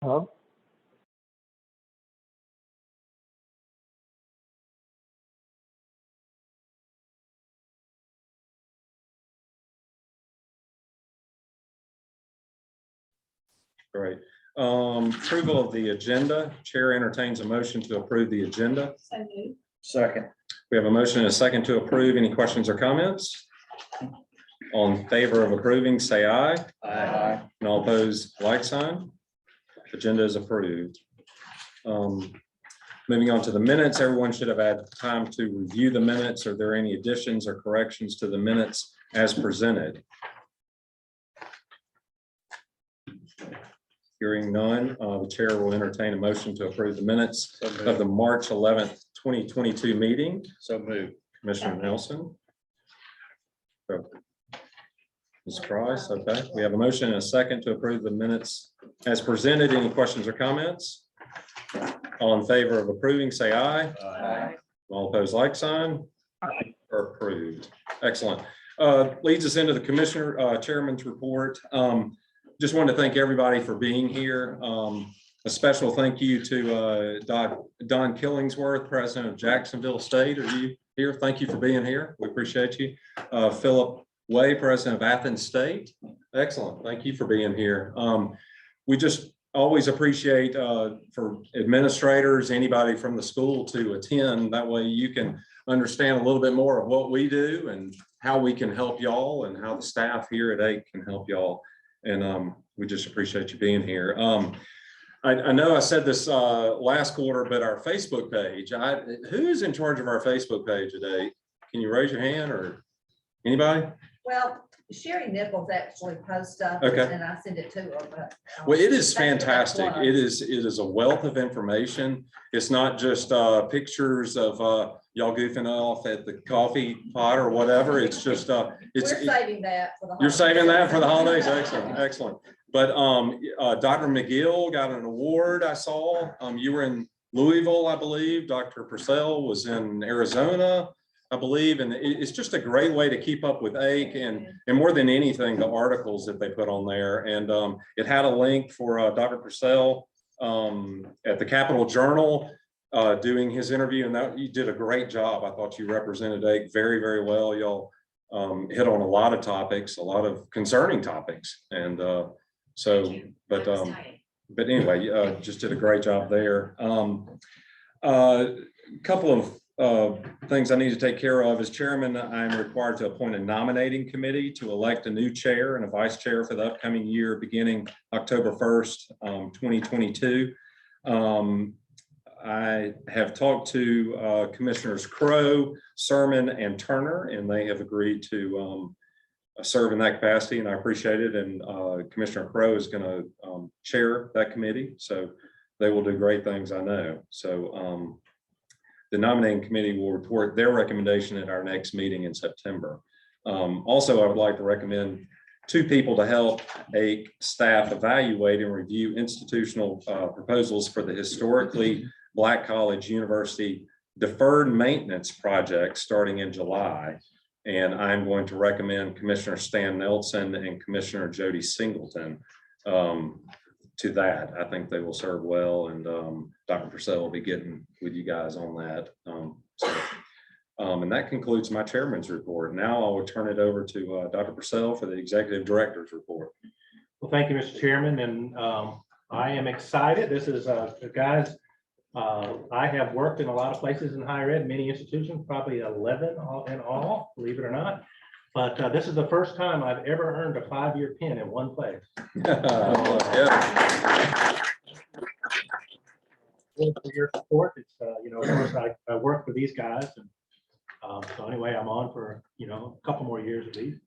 Hello? Great. Approval of the agenda. Chair entertains a motion to approve the agenda. So moved. Second. We have a motion and a second to approve. Any questions or comments? All in favor of approving, say aye. Aye. And all opposed, like sign. Agenda is approved. Moving on to the minutes, everyone should have had time to review the minutes. Are there any additions or corrections to the minutes as presented? Hearing none, the chair will entertain a motion to approve the minutes of the March 11th, 2022 meeting. So moved. Commissioner Nelson. Ms. Price, okay. We have a motion and a second to approve the minutes as presented. Any questions or comments? All in favor of approving, say aye. Aye. All opposed, like sign. Are approved. Excellent. Leads us into the commissioner chairman's report. Just want to thank everybody for being here. A special thank you to Don Killingsworth, president of Jacksonville State. Are you here? Thank you for being here. We appreciate you. Philip Way, president of Athens State. Excellent. Thank you for being here. We just always appreciate for administrators, anybody from the school to attend. That way you can understand a little bit more of what we do and how we can help y'all and how the staff here at AIC can help y'all. And we just appreciate you being here. I know I said this last quarter, but our Facebook page, who's in charge of our Facebook page today? Can you raise your hand or anybody? Well, Sherry Nichols actually posts stuff Okay. and I send it to her, but. Well, it is that's what that's fantastic. like. It is a wealth of information. It's not just pictures of y'all goofing off at the coffee pot or whatever. It's just We're saving that for the. You're saving that for the holidays? holidays. Excellent, excellent. But Dr. McGill got an award, I saw. You were in Louisville, I believe. Dr. Purcell was in Arizona, I believe. And it's just a great way to keep up with AIC and more than anything, the articles that they put on there. And it had a link for Dr. Purcell at the Capitol Journal doing his interview. And that you did a great job. I thought you represented AIC very, very well. Y'all hit on a lot of topics, a lot of concerning topics. And but anyway, just did a great job there. A couple of things I need to take care of. As chairman, I'm required to appoint a nominating committee to elect a new chair and a vice chair for the upcoming year beginning October 1st, 2022. I have talked to Commissioners Crow, Sermon, and Turner, and they have agreed to serve in that capacity, and I appreciate it. And Commissioner Crow is going to chair that committee, so they will do great things, I know. So the nominating committee will report their recommendation at our next meeting in September. Also, I would like to recommend 2 people to help AIC staff evaluate and review institutional proposals for the historically Black College University deferred maintenance project starting in July. And I'm going to recommend Commissioner Stan Nelson and Commissioner Jody Singleton to that. I think they will serve well, and Dr. Purcell will be getting with you guys on that. And that concludes my chairman's report. Now I will turn it over to Dr. Purcell for the executive director's report. Well, thank you, Mr. Chairman. And I am excited. This is, guys, I have worked in a lot of places in higher ed, many institutions, probably 11 in all, believe it or not. But this is the first time I've ever earned a 5-year pin in one place. Yeah. For your support. It's, of course, I work for these guys. And so anyway, I'm on for, a couple more years at least.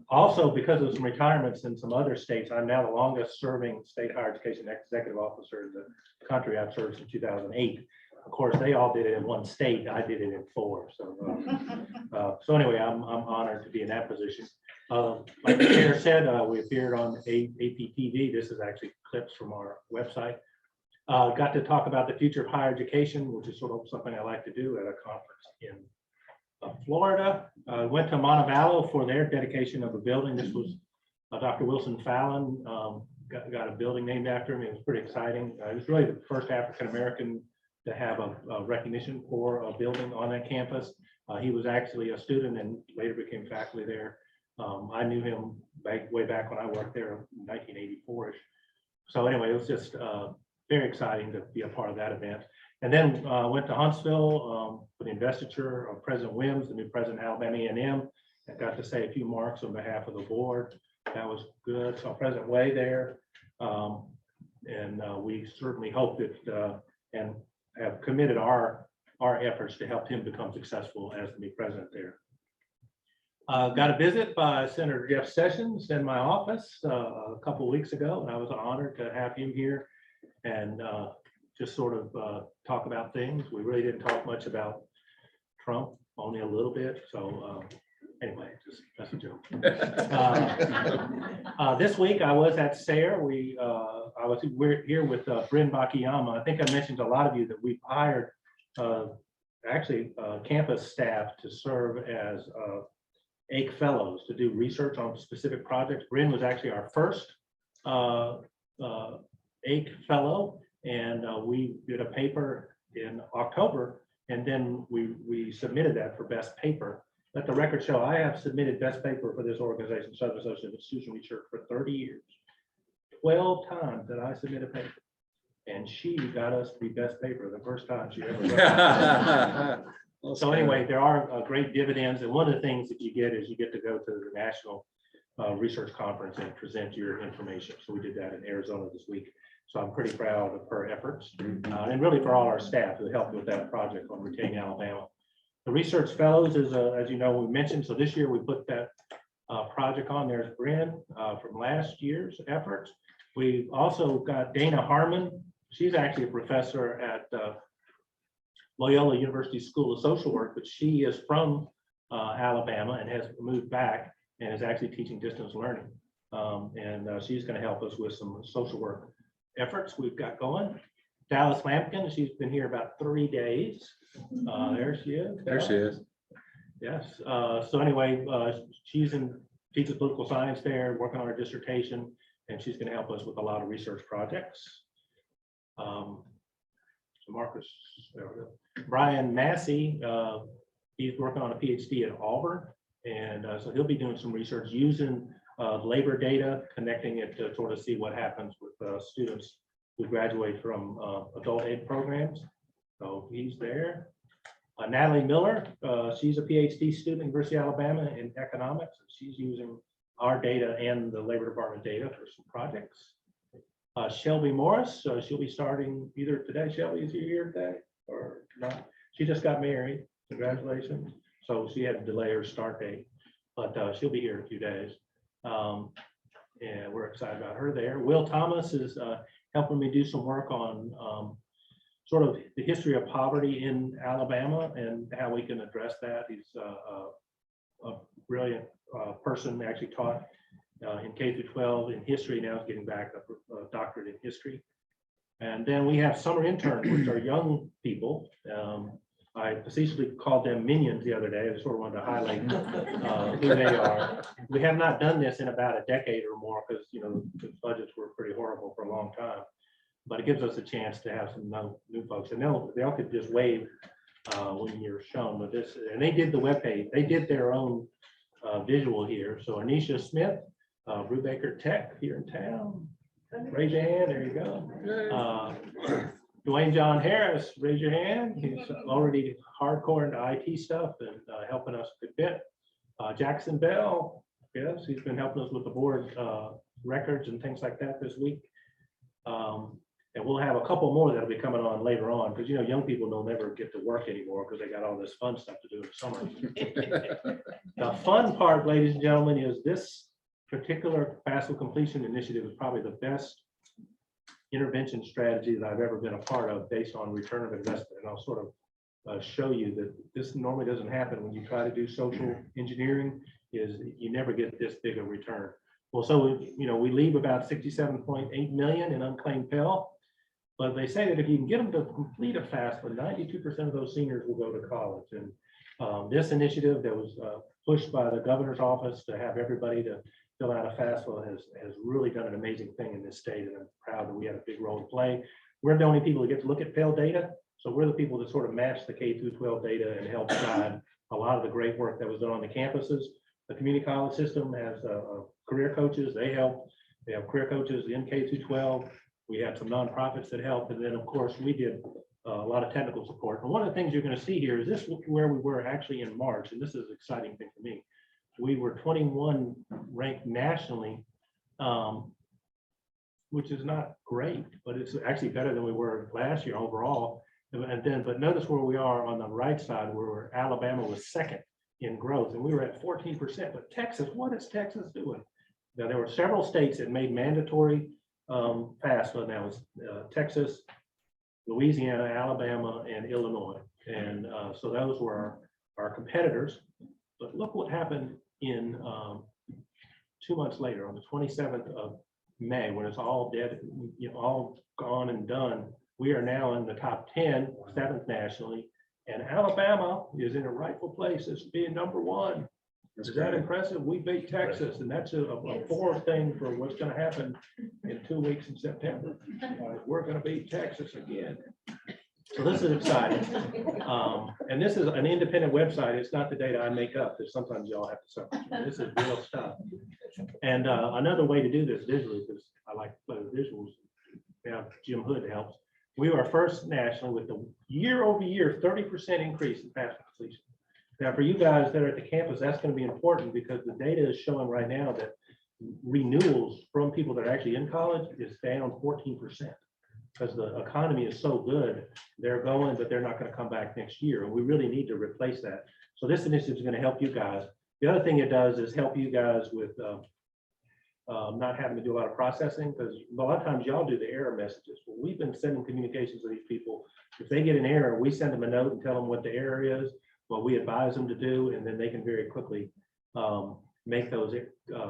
Also, because of some retirements in some other states, I'm now the longest serving state higher education executive officer in the country. I've served since 2008. Of course, they all did it in one state. I did it in 4. So anyway, I'm honored to be in that position. Like the chair said, we appeared on APTV. This is actually clips from our website. Got to talk about the future of higher education, which is sort of something I like to do at a conference in Florida. Went to Montevallo for their dedication of a building. This was Dr. Wilson Fallon got a building named after him. It was pretty exciting. It was really the first African-American to have a recognition for a building on that campus. He was actually a student and later became faculty there. I knew him way back when I worked there in 1984-ish. So anyway, it was just very exciting to be a part of that event. And then went to Huntsville for the investiture of President Wims, the new president of Alabama A&M. I got to say a few marks on behalf of the board. That was good. Saw President Way there. And we certainly hope that and have committed our efforts to help him become successful as the new president there. Got a visit by Senator Jeff Sessions in my office a couple of weeks ago, and I was honored to have him here and just sort of talk about things. We really didn't talk much about Trump, only a little bit. So anyway, just that's a joke. This week I was at SARE. We're here with Bryn Bakayama. I think I mentioned to a lot of you that we've hired campus staff to serve as AIC fellows to do research on specific projects. Bryn was actually our first AIC fellow, and we did a paper in October, and then we submitted that for best paper. Let the record show I have submitted best paper for this organization, Southern Association of Institutional Research, for 30 years. 12 times that I submit a paper, and she got us the best paper the first time she ever got it. So anyway, there are great dividends, and one of the things that you get is you get to go to the National Research Conference and present your information. So we did that in Arizona this week. So I'm pretty proud of her efforts, and really for all our staff who helped with that project on Retaining Alabama. The Research Fellows is, as you know, we mentioned, so this year we put that project on. There's Bryn from last year's efforts. We also got Dana Harmon. She's actually a professor at Loyola University School of Social Work, but she is from Alabama and has moved back and is actually teaching distance learning. And she's going to help us with some social work efforts we've got going. Dallas Lampkin, she's been here about 3 days. There she is. There she is. Yes. So anyway, she's teaches political science there, working on her dissertation, and she's going to help us with a lot of research projects. So Marcus, there we go. Brian Massey, he's working on a PhD at Auburn, and so he'll be doing some research using labor data, connecting it to sort of see what happens with students who graduate from adult ed programs. So he's there. Natalie Miller, she's a PhD student at University of Alabama in economics, and she's using our data and the Labor Department data for some projects. Shelby Morris, she'll be starting either today. Shelby, is you here today or not? She just got married. Congratulations. So she had to delay her start date, but she'll be here in a few days. And we're excited about her there. Will Thomas is helping me do some work on sort of the history of poverty in Alabama and how we can address that. He's a brilliant person, actually taught in K through 12 in history, now is getting back a doctorate in history. And then we have summer interns, which are young people. I facetiously called them minions the other day. I just sort of wanted to highlight who they are. We have not done this in about a decade or more because, you know, the budgets were pretty horrible for a long time. But it gives us a chance to have some new folks, and they all could just wave when you're shown with this. And they did the webpage. They did their own visual here. So Anisha Smith, Brubaker Tech here in town. Raise your hand. There you go. Dwayne John Harris, raise your hand. He's already hardcore into IT stuff and helping us a good bit. Jackson Bell, yes, he's been helping us with the board records and things like that this week. And we'll have a couple more that'll be coming on later on, because young people don't never get to work anymore because they got all this fun stuff to do in the summer. The fun part, ladies and gentlemen, is this particular FAFSA completion initiative is probably the best intervention strategy that I've ever been a part of based on return of investment. And I'll sort of show you that this normally doesn't happen when you try to do social engineering, is you never get this big a return. Well, so, we leave about 67.8 million in unclaimed Pell, but they say that if you can get them to complete a FAFSA, 92% of those seniors will go to college. And this initiative that was pushed by the governor's office to have everybody to fill out a FAFSA has really done an amazing thing in this state, and I'm proud that we had a big role to play. We're the only people that get to look at Pell data, so we're the people that sort of match the K through 12 data and help guide a lot of the great work that was done on the campuses. The community college system has career coaches. They help. They have career coaches in K through 12. We had some nonprofits that helped, and then of course we did a lot of technical support. And one of the things you're going to see here is this where we were actually in March, and this is an exciting thing for me. We were 21 ranked nationally, which is not great, but it's actually better than we were last year overall. And then, but notice where we are on the right side, where Alabama was second in growth, and we were at 14%. But Texas, what is Texas doing? Now, there were several states that made mandatory FAFSA. Now it's Texas, Louisiana, Alabama, and Illinois. And so those were our competitors. But look what happened in 2 months later, on the 27th of May, when it's all dead, all gone and done. We are now in the top 10, 7th nationally, and Alabama is in a rightful place as being number 1. Is that impressive? We beat Texas, and that's a forward thing for what's going to happen in 2 weeks in September. We're going to beat Texas again. So this is exciting. And this is an independent website. It's not the data I make up that sometimes y'all have to suffer. This is real stuff. And another way to do this visually, because I like to play with visuals, we have Jim Hood helps. We were first nationally with the year-over-year 30% increase in FAFSA completion. Now, for you guys that are at the campus, that's going to be important because the data is showing right now that renewals from people that are actually in college is down 14%. Because the economy is so good, they're going, but they're not going to come back next year. And we really need to replace that. So this initiative is going to help you guys. The other thing it does is help you guys with not having to do a lot of processing, because a lot of times y'all do the error messages. Well, we've been sending communications to these people. If they get an error, we send them a note and tell them what the error is, what we advise them to do, and then they can very quickly make those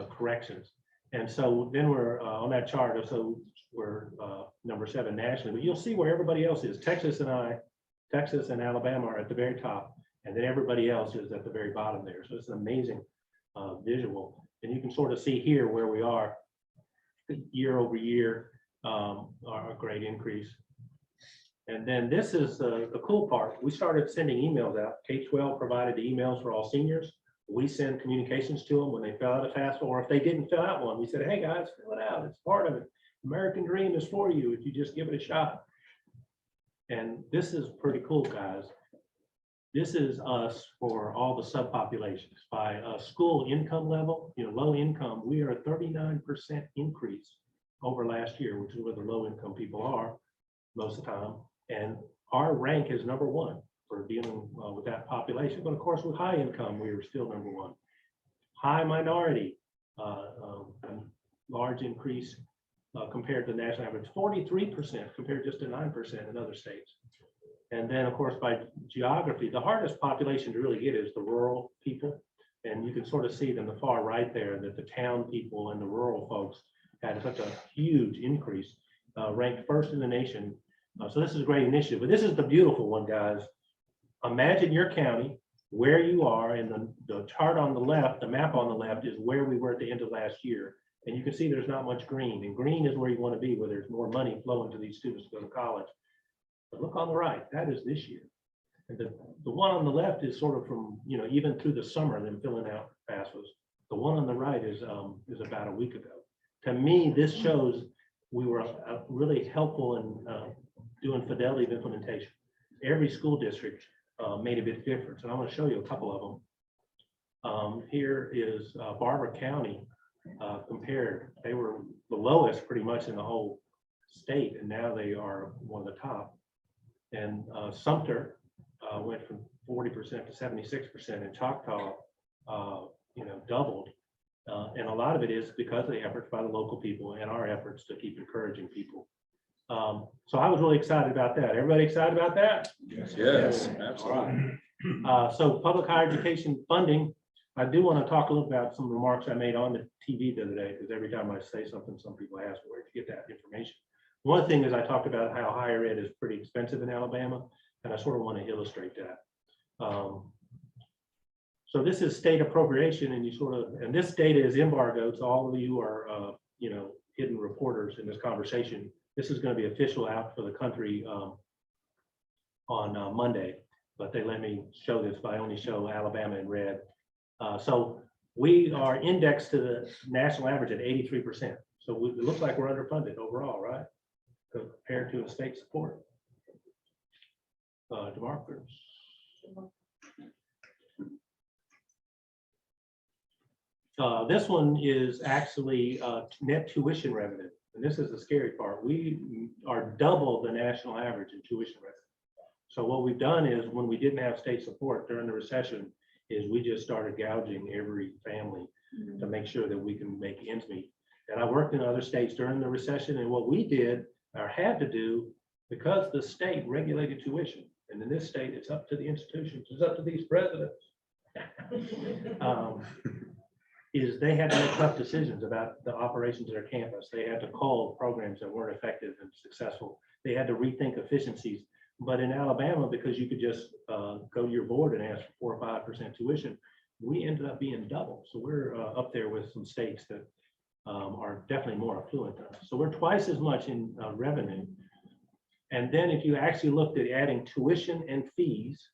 corrections. And so then we're on that chart. So we're number 7 nationally, but you'll see where everybody else is. Texas and Alabama are at the very top, and then everybody else is at the very bottom there. So it's an amazing visual, and you can sort of see here where we are year over year, our great increase. And then this is the cool part. We started sending emails out. K-12 provided the emails for all seniors. We send communications to them when they fill out a FAFSA, or if they didn't fill out one, we said, hey guys, fill it out. It's part of it. American Dream is for you if you just give it a shot. And this is pretty cool, guys. This is us for all the subpopulations by school income level. Low income, we are a 39% increase over last year, which is where the low income people are most of the time. And our rank is number 1 for dealing with that population. But of course, with high income, we are still number 1. High minority, large increase compared to the national average, 43% compared just to 9% in other states. And then, of course, by geography, the hardest population to really get is the rural people. And you can sort of see it in the far right there that the town people and the rural folks had such a huge increase, ranked first in the nation. So this is a great initiative, but this is the beautiful one, guys. Imagine your county, where you are, and the chart on the left, the map on the left is where we were at the end of last year. And you can see there's not much green, and green is where you want to be, where there's more money flowing to these students to go to college. But look on the right, that is this year. And the one on the left is sort of from, even through the summer, them filling out FAFSAs. The one on the right is about a week ago. To me, this shows we were really helpful in doing fidelity of implementation. Every school district made a bit different, and I'm going to show you a couple of them. Here is Barber County compared. They were the lowest pretty much in the whole state, and now they are one of the top. And Sumter went from 40% to 76%, and Choctaw, doubled. And a lot of it is because of the efforts by the local people and our efforts to keep encouraging people. So I was really excited about that. Everybody excited about that? Yes, All absolutely. right. So public higher education funding, I do want to talk a little about some remarks I made on the TV the other day, because every time I say something, some people ask where to get that information. One thing is I talked about how higher ed is pretty expensive in Alabama, and I sort of want to illustrate that. So this is state appropriation, and and this data is embargoed, so all of you are, hidden reporters in this conversation. This is going to be official out for the country on Monday, but they let me show this, but I only show Alabama in red. So we are indexed to the national average at 83%. So it looks like we're underfunded overall, right? Compared to a state support. DeMarcus. This one is actually net tuition revenue. And this is the scary part. We are double the national average in tuition revenue. So what we've done is when we didn't have state support during the recession is we just started gouging every family to make sure that we can make ends meet. And I worked in other states during the recession, and what we did or had to do, because the state regulated tuition, and in this state, it's up to the institutions, it's up to these presidents, is they had to make tough decisions about the operations of their campus. They had to call programs that weren't effective and successful. They had to rethink efficiencies. But in Alabama, because you could just go to your board and ask for 4 or 5% tuition, we ended up being double. So we're up there with some states that are definitely more affluent than us. So we're twice as much in revenue. And then if you actually looked at adding tuition and fees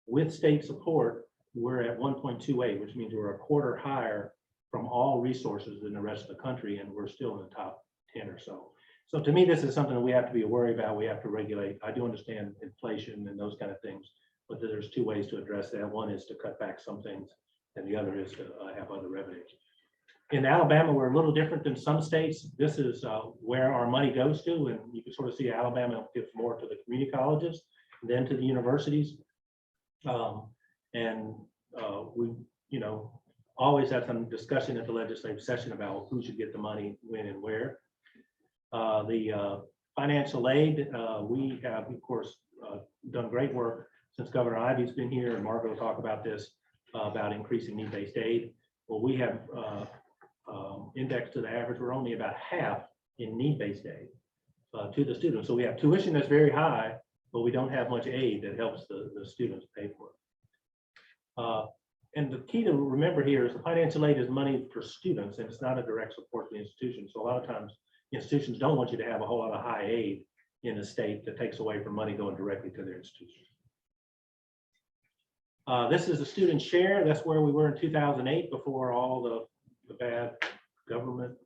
with state support, we're at 1.28, which means we're a quarter higher from all resources than the rest of the country, and we're still in the top 10 or so. So to me, this is something that we have to be worried about. We have to regulate. I do understand inflation and those kind of things, but there's two ways to address that. One is to cut back some things, and the other is to have other revenues. In Alabama, we're a little different than some states. This is where our money goes to, and you can sort of see Alabama gives more to the community colleges than to the universities. We, always have some discussion at the legislative session about who should get the money, when and where. The financial aid, we have, of course, done great work since Governor Ivey's been here, and Margo will talk about this, about increasing need-based aid. Well, we have indexed to the average. We're only about half in need-based aid to the students. So we have tuition that's very high, but we don't have much aid that helps the students pay for it. And the key to remember here is the financial aid is money for students, and it's not a direct support to the institution. So a lot of times institutions don't want you to have a whole lot of high aid in a state that takes away from money going directly to their institution. This is the student share. That's where we were in 2008 before all the bad government,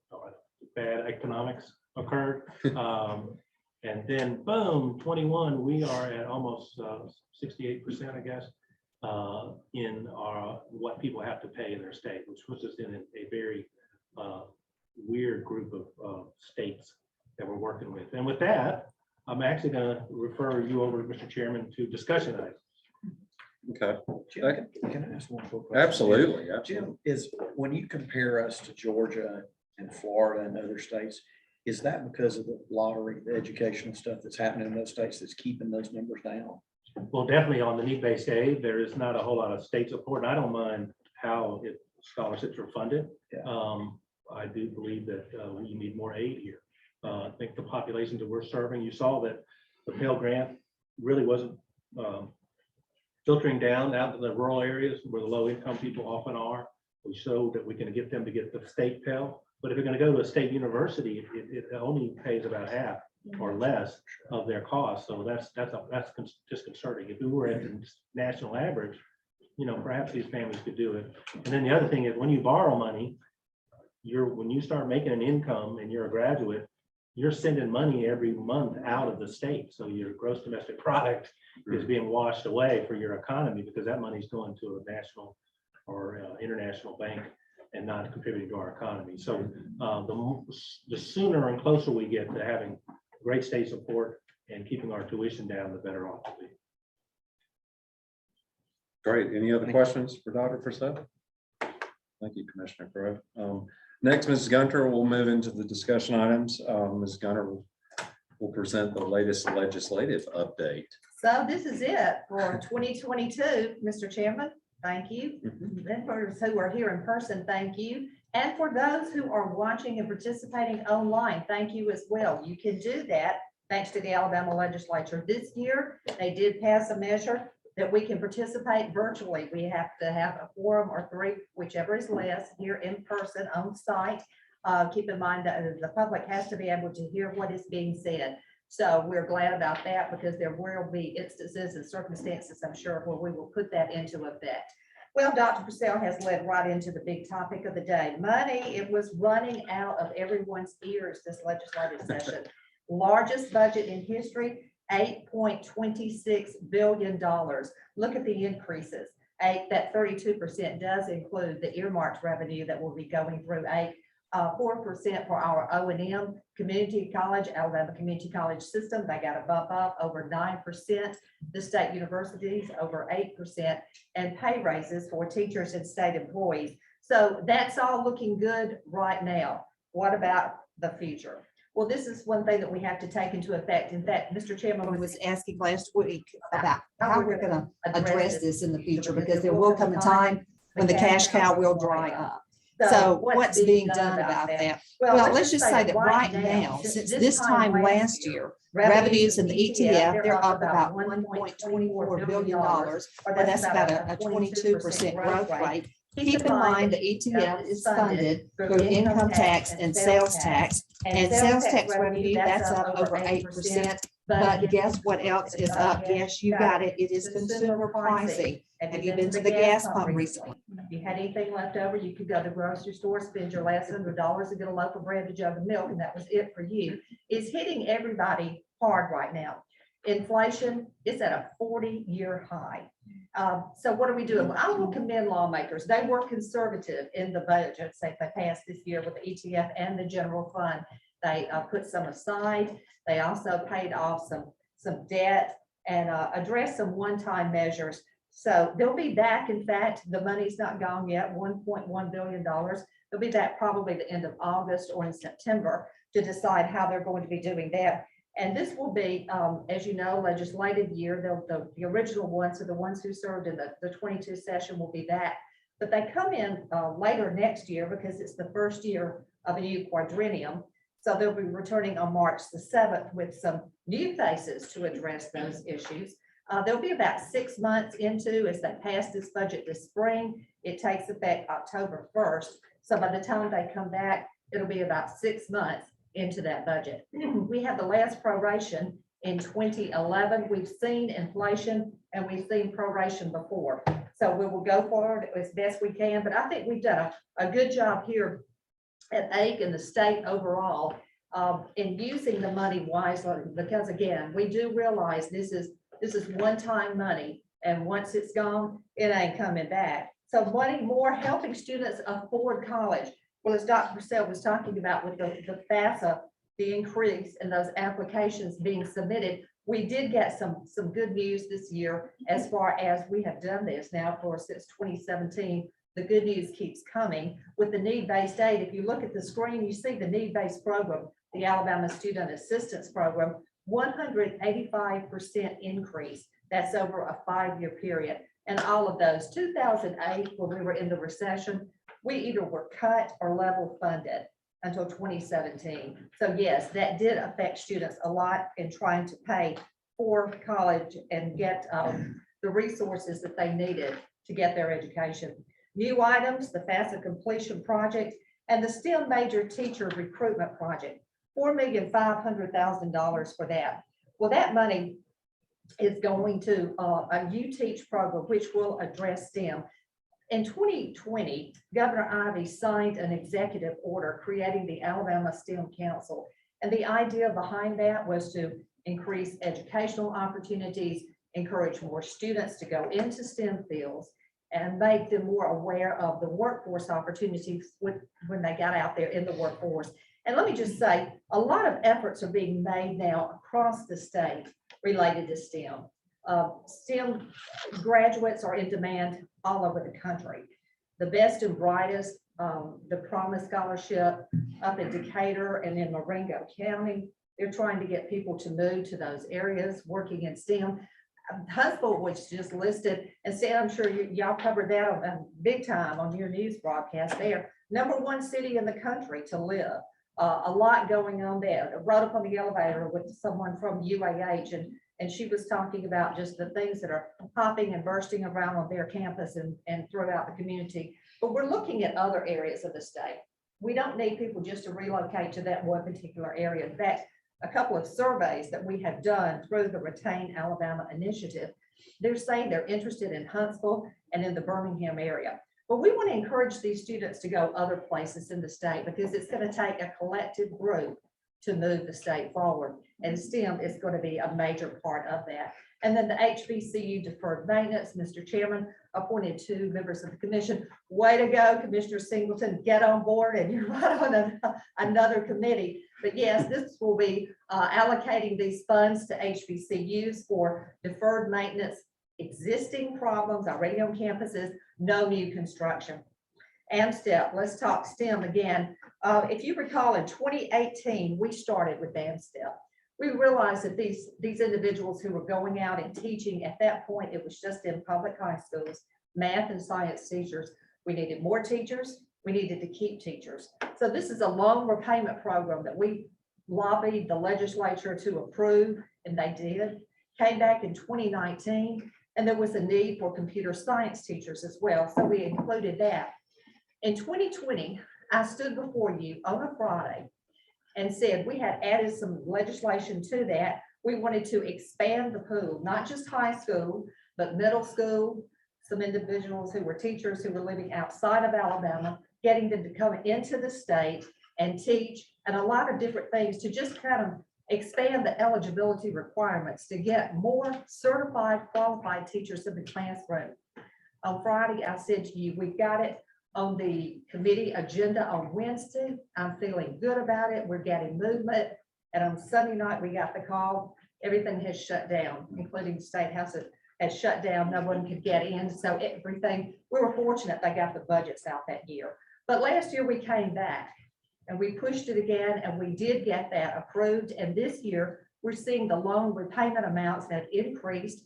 bad economics occurred. And then boom, 21, we are at almost 68%, I guess, in what people have to pay in their state, which puts us in a very weird group of states that we're working with. And with that, I'm actually going to refer you over, Mr. Chairman, to discussion items. Okay, Jim, can I ask one quick question? absolutely. Jim, is when you compare us to Georgia and Florida and other states, is that because of the lottery, the educational stuff that's happening in those states that's keeping those numbers down? Well, definitely on the need-based aid, there is not a whole lot of state support. And I don't mind how scholarships are funded. Yeah. I do believe that we need more aid here. I think the populations that we're serving, you saw that the Pell Grant really wasn't filtering down out to the rural areas where the low-income people often are. We showed that we can get them to get the state Pell, but if you're going to go to a state university, it only pays about half or less of their costs. So that's disconcerting. If we were at the national average, perhaps these families could do it. And then the other thing is when you borrow money, when you start making an income and you're a graduate, you're sending money every month out of the state. So your gross domestic product is being washed away for your economy because that money's going to a national or international bank and not contributing to our economy. So the sooner and closer we get to having great state support and keeping our tuition down, the better off we'll be. Great. Any other questions for Dr. Friset? Thank you, Commissioner Crowe. Next, Mrs. Gunter will move into the discussion items. Ms. Gunter will present the latest legislative update. So this is it for 2022, Mr. Chairman. Thank you. Then for those who are here in person, thank you. And for those who are watching and participating online, thank you as well. You can do that thanks to the Alabama legislature. This year, they did pass a measure that we can participate virtually. We have to have a quorum or 3, whichever is less, here in person on site. Keep in mind that the public has to be able to hear what is being said. So we're glad about that because there will be instances and circumstances, I'm sure, where we will put that into effect. Well, Dr. Purcell has led right into the big topic of the day. Money, it was running out of everyone's ears this legislative session. Largest budget in history, $8.26 billion. Look at the increases. That 32% does include the earmarked revenue that will be going through 4% for our O&M community college, Alabama Community College System. They got a bump up over 9%. The state universities over 8%, and pay raises for teachers and state employees. So that's all looking good right now. What about the future? Well, this is one thing that we have to take into effect. In fact, Mr. Chairman was asking last week about how we're going to address this in the future, because there will come a time when the cash cow will dry up. So what's being done about that? Well, let's just say that right now, since this time last year, revenues in the ETF, they're up about $1.24 billion, or that's about a 22% growth rate. Keep in mind the ETF is funded through income tax and sales tax, and sales tax revenue, that's up over 8%. But guess what else is up? Yes, you got it. It is consumer pricing. Have you been to the gas pump recently? If you had anything left over, you could go to the grocery store, spend your last $100 and get a loaf of bread, a jug of milk, and that was it for you. It's hitting everybody hard right now. Inflation is at a 40-year high. So what are we doing? Well, I will commend lawmakers. They were conservative in the budget. Say they passed this year with the ETF and the general fund. They put some aside. They also paid off some debt and addressed some one-time measures. So they'll be back. In fact, the money's not gone yet, $1.1 billion. They'll be back probably the end of August or in September to decide how they're going to be doing that. And this will be, as you know, legislative year. The original ones, so the ones who served in the 22 session will be back. But they come in later next year because it's the first year of a new quadrennium. So they'll be returning on March the 7th with some new faces to address those issues. They'll be about 6 months into, as they pass this budget this spring. It takes effect October 1st. So by the time they come back, it'll be about 6 months into that budget. We had the last proration in 2011. We've seen inflation and we've seen proration before. So we will go forward as best we can, but I think we've done a good job here at AIC and the state overall in using the money wisely, because again, we do realize this is one-time money, and once it's gone, it ain't coming back. So wanting more, helping students afford college. Well, as Dr. Purcell was talking about with the FAFSA, the increase in those applications being submitted, we did get some good news this year as far as we have done this now for since 2017. The good news keeps coming with the need-based aid. If you look at the screen, you see the need-based program, the Alabama Student Assistance Program, 185% increase. That's over a 5-year period. And all of those, 2008, when we were in the recession, we either were cut or level funded until 2017. So yes, that did affect students a lot in trying to pay for college and get the resources that they needed to get their education. New items, the FAFSA completion project and the STEM major teacher recruitment project, $4,500,000 for that. Well, that money is going to a U-Teach program, which will address STEM. In 2020, Governor Ivey signed an executive order creating the Alabama STEM Council. And the idea behind that was to increase educational opportunities, encourage more students to go into STEM fields, and make them more aware of the workforce opportunities when they got out there in the workforce. And let me just say, a lot of efforts are being made now across the state related to STEM. STEM graduates are in demand all over the country. The best and brightest, the Promise Scholarship up in Decatur and in Marengo County, they're trying to get people to move to those areas working in STEM. Huntsville was just listed, and Sam, I'm sure y'all covered that on big time on your news broadcast there. #1 city in the country to live. A lot going on there. I rode up on the elevator with someone from UAH, and she was talking about just the things that are popping and bursting around on their campus and throughout the community. But we're looking at other areas of the state. We don't need people just to relocate to that one particular area. In fact, a couple of surveys that we have done through the Retain Alabama initiative, they're saying they're interested in Huntsville and in the Birmingham area. But we want to encourage these students to go other places in the state because it's going to take a collective group to move the state forward. And STEM is going to be a major part of that. And then the HBCU deferred maintenance, Mr. Chairman appointed 2 members of the commission. Way to go, Commissioner Singleton, get on board, and you're right on another committee. But yes, this will be allocating these funds to HBCUs for deferred maintenance, existing problems already on campuses, no new construction. AMSTEP, let's talk STEM again. If you recall, in 2018, we started with AMSTEP. We realized that these individuals who were going out and teaching at that point, it was just in public high schools, math and science teachers. We needed more teachers. We needed to keep teachers. So this is a loan repayment program that we lobbied the legislature to approve, and they did. Came back in 2019, and there was a need for computer science teachers as well. So we included that. In 2020, I stood before you on a Friday and said we had added some legislation to that. We wanted to expand the pool, not just high school, but middle school, some individuals who were teachers who were living outside of Alabama, getting them to come into the state and teach, and a lot of different things to just kind of expand the eligibility requirements to get more certified, qualified teachers in the classroom. On Friday, I said to you, we've got it on the committee agenda on Wednesday. I'm feeling good about it. We're getting movement. And on Sunday night, we got the call. Everything has shut down, including the State House has shut down. No one could get in. So everything, we were fortunate they got the budgets out that year. But last year we came back and we pushed it again, and we did get that approved. And this year we're seeing the loan repayment amounts that increased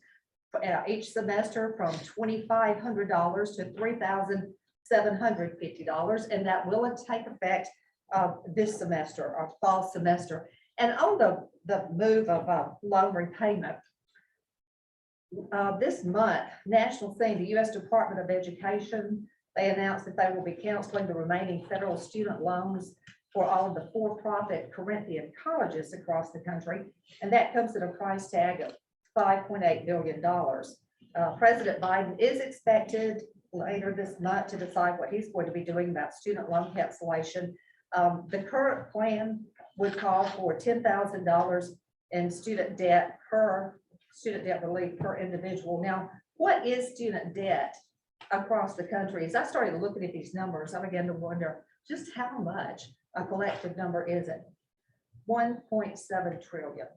each semester from $2,500 to $3,750, and that will take effect this semester or fall semester. And on the move of loan repayment, this month, national theme, the U.S. Department of Education, they announced that they will be canceling the remaining federal student loans for all of the for-profit Corinthian colleges across the country, and that comes at a price tag of $5.8 billion. President Biden is expected later this month to decide what he's going to be doing about student loan cancellation. The current plan would call for $10,000 in student debt relief per individual. Now, what is student debt across the country? As I started looking at these numbers, I began to wonder just how much a collective number is it? 1.7 trillion.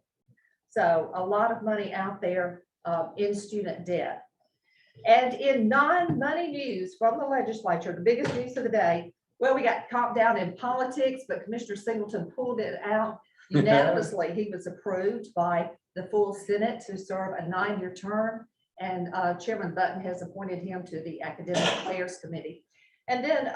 So a lot of money out there in student debt. And in non-money news from the legislature, the biggest news of the day, well, we got caught down in politics, but Commissioner Singleton pulled it out unanimously. He was approved by the full Senate to serve a 9-year term, and Chairman Button has appointed him to the Academic Affairs Committee. And then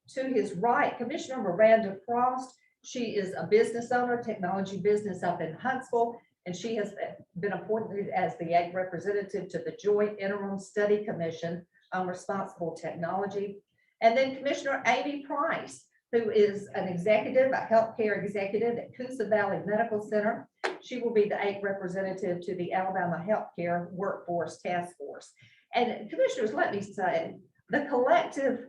to his right, Commissioner Miranda Frost. She is a business owner, technology business up in Huntsville, and she has been appointed as the ag representative to the Joint Interim Study Commission on Responsible Technology. And then Commissioner Amy Price, who is an executive, a healthcare executive at Coosa Valley Medical Center. She will be the ag representative to the Alabama Healthcare Workforce Task Force. And commissioners, let me say, the collective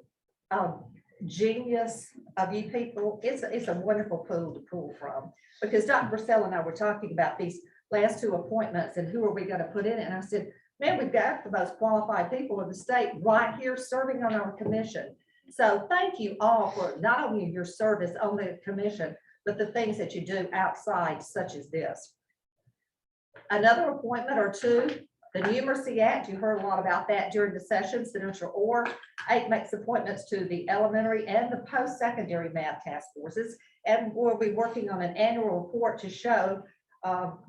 genius of you people. It's a wonderful pool to pull from. Because Dr. Purcell and I were talking about these last two appointments and who are we gonna put in it? And I said, man, we've got the most qualified people in the state right here serving on our commission. So thank you all for not only your service on the commission, but the things that you do outside such as this. Another appointment or two, the Numeracy Act, you heard a lot about that during the session. Senator Orr 8 makes appointments to the elementary and the post-secondary math task forces. And we'll be working on an annual report to show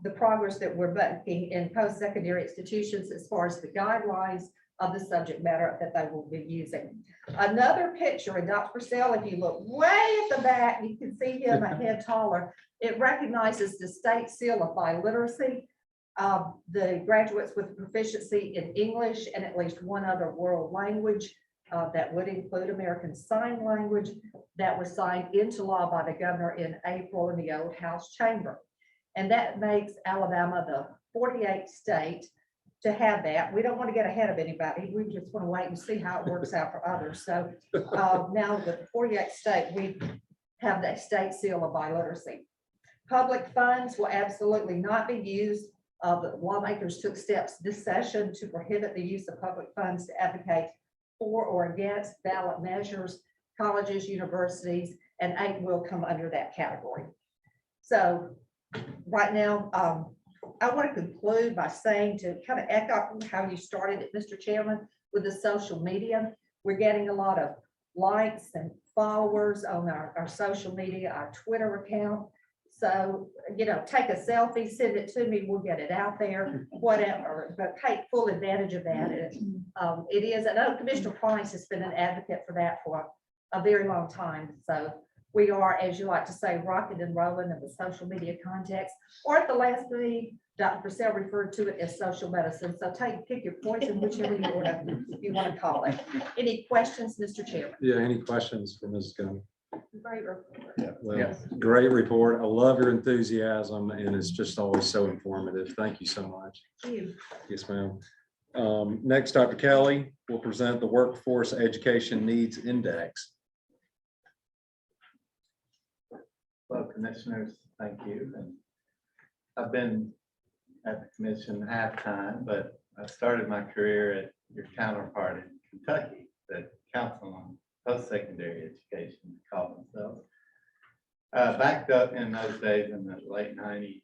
the progress that we're making in post-secondary institutions as far as the guidelines of the subject matter that they will be using. Another picture, and Dr. Purcell, if you look way at the back, you can see him a head taller. It recognizes the state seal of biliteracy. The graduates with proficiency in English and at least one other world language that would include American Sign Language that was signed into law by the governor in April in the old House chamber. And that makes Alabama the 48th state to have that. We don't want to get ahead of anybody. We just want to wait and see how it works out for others. So now the 48th state, we have that state seal of biliteracy. Public funds will absolutely not be used. The lawmakers took steps this session to prohibit the use of public funds to advocate for or against ballot measures, colleges, universities, and 8 will come under that category. So right now, I want to conclude by saying, to kind of echo how you started it, Mr. Chairman, with the social media. We're getting a lot of likes and followers on our social media, our Twitter account. So, you know, take a selfie, send it to me, we'll get it out there, whatever, but take full advantage of that. It is, I know Commissioner Price has been an advocate for that for a very long time. So we are, as you like to say, rocking and rolling in the social media context, or at the last meeting, Dr. Purcell referred to it as social medicine. So pick your poison, whichever you want to call it. Any questions, Mr. Chairman? Yeah, any questions for Ms. Gunn? Great report. Yeah, well, great report. I love your enthusiasm and it's just always so informative. Thank you so much. Thank you. Yes, ma'am. Next, Dr. Kelly will present the Workforce Education Needs Index. Hello, commissioners. Thank you. And I've been at the commission half-time, but I started my career at your counterpart in Kentucky, the Council on Post-Secondary Education, called themselves. Backed up in those days in the late 90s,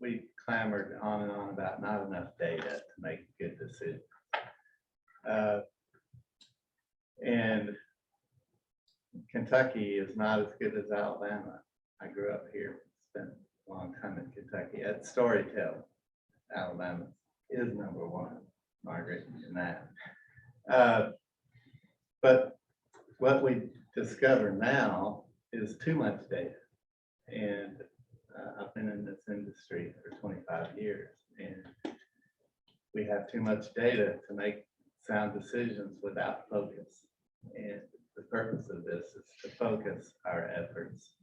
we clamored on and on about not enough data to make good decisions. And Kentucky is not as good as Alabama. I grew up here, spent a long time in Kentucky. At Storytel, Alabama is #1, Margaret, in that. But what we discover now is too much data. And I've been in this industry for 25 years, and we have too much data to make sound decisions without focus. And the purpose of this is to focus our efforts.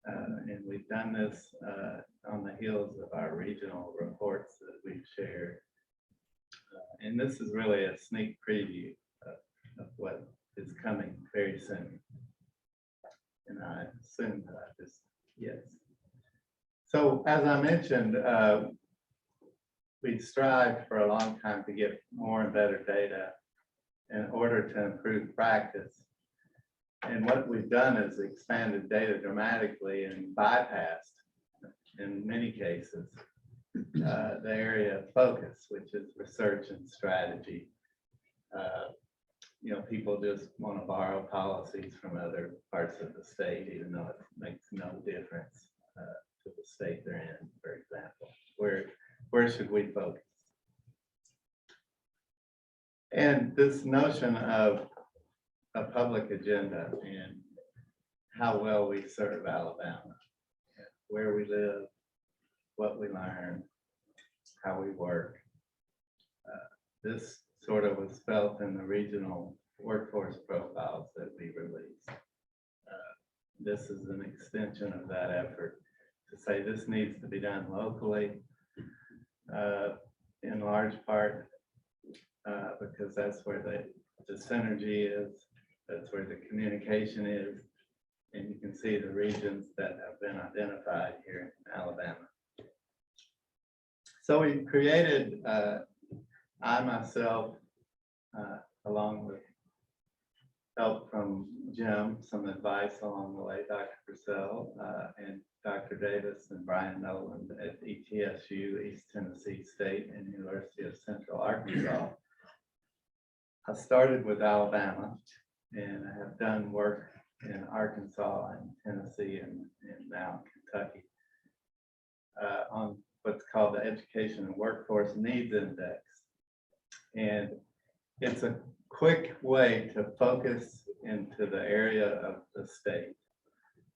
And we've done this on the heels of our regional reports that we've shared. And this is really a sneak preview of what is coming very soon. And I assume that I just, yes. So as I mentioned, we strived for a long time to get more and better data in order to improve practice. And what we've done is expanded data dramatically and bypassed, in many cases, the area of focus, which is research and strategy. You know, people just want to borrow policies from other parts of the state, even though it makes no difference to the state they're in, for example. Where should we focus? And this notion of a public agenda and how well we serve Alabama, where we live, what we learn, how we work. This sort of was felt in the regional workforce profiles that we released. This is an extension of that effort to say this needs to be done locally, in large part, because that's where the synergy is. That's where the communication is. And you can see the regions that have been identified here in Alabama. So we created, I myself, along with help from Jim, some advice along the way, Dr. Purcell, and Dr. Davis and Brian Noland at ETSU, East Tennessee State, and University of Central Arkansas. I started with Alabama, and I have done work in Arkansas and Tennessee and now Kentucky on what's called the Education and Workforce Needs Index. And it's a quick way to focus into the area of the state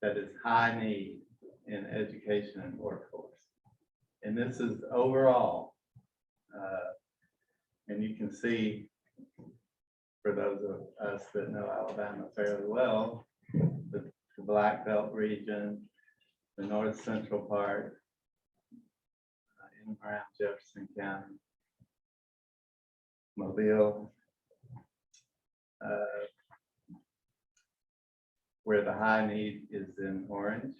that is high need in education and workforce. And this is overall, and you can see, for those of us that know Alabama fairly well, the Black Belt region, the North Central part, in and around Jefferson County, Mobile, where the high need is in orange,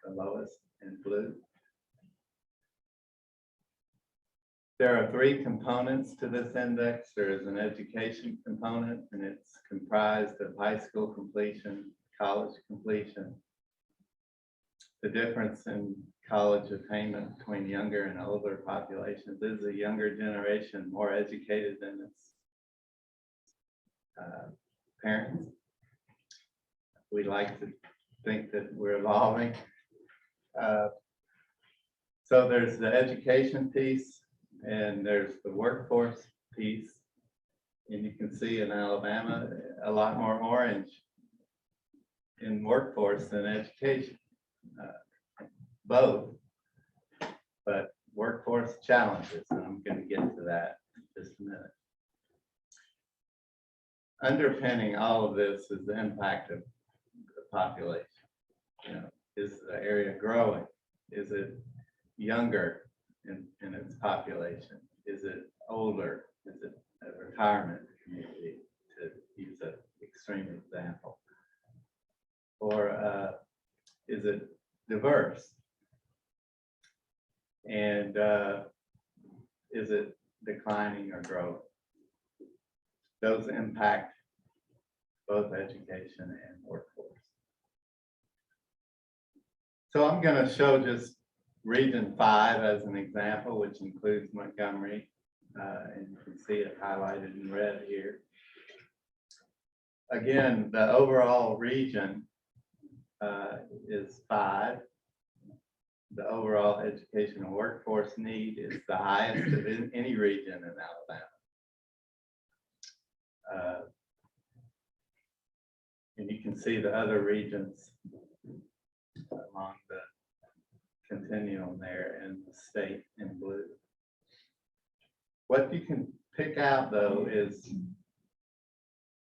the lowest in blue. There are three components to this index. There is an education component, and it's comprised of high school completion, college completion. The difference in college attainment between younger and older populations is the younger generation more educated than its parents. We like to think that we're evolving. So there's the education piece, and there's the workforce piece. And you can see in Alabama, a lot more orange in workforce than education. Both, but workforce challenges, and I'm going to get to that in just a minute. Underpinning all of this is the impact of the population. You know, is the area growing? Is it younger in its population? Is it older? Is it a retirement community, to use an extreme example? Or is it diverse? And is it declining or growing? Those impact both education and workforce. So I'm going to show just Region 5 as an example, which includes Montgomery, and you can see it highlighted in red here. Again, the overall region is 5. The overall education and workforce need is the highest of any region in Alabama. And you can see the other regions along the continuum there in the state in blue. What you can pick out, though, is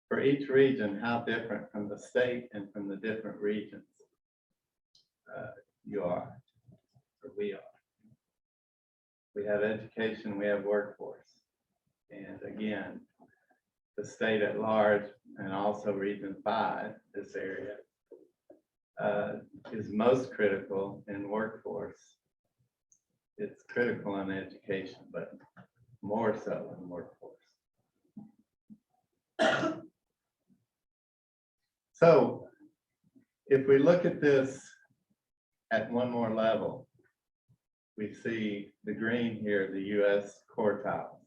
for each region how different from the state and from the different regions you are, or we are. We have education, we have workforce. And again, the state at large, and also Region 5, this area, is most critical in workforce. It's critical in education, but more so in workforce. So if we look at this at one more level, we see the green here, the US quartiles.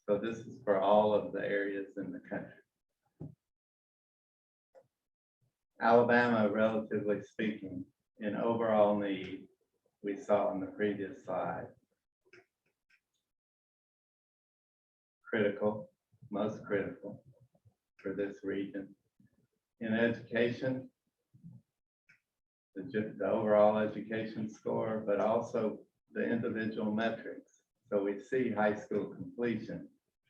So this is for all of the areas in the country. Alabama, relatively speaking, in overall need, we saw in the previous slide, critical, most critical for this region. In education, the overall education score, but also the individual metrics. So we see high school completion,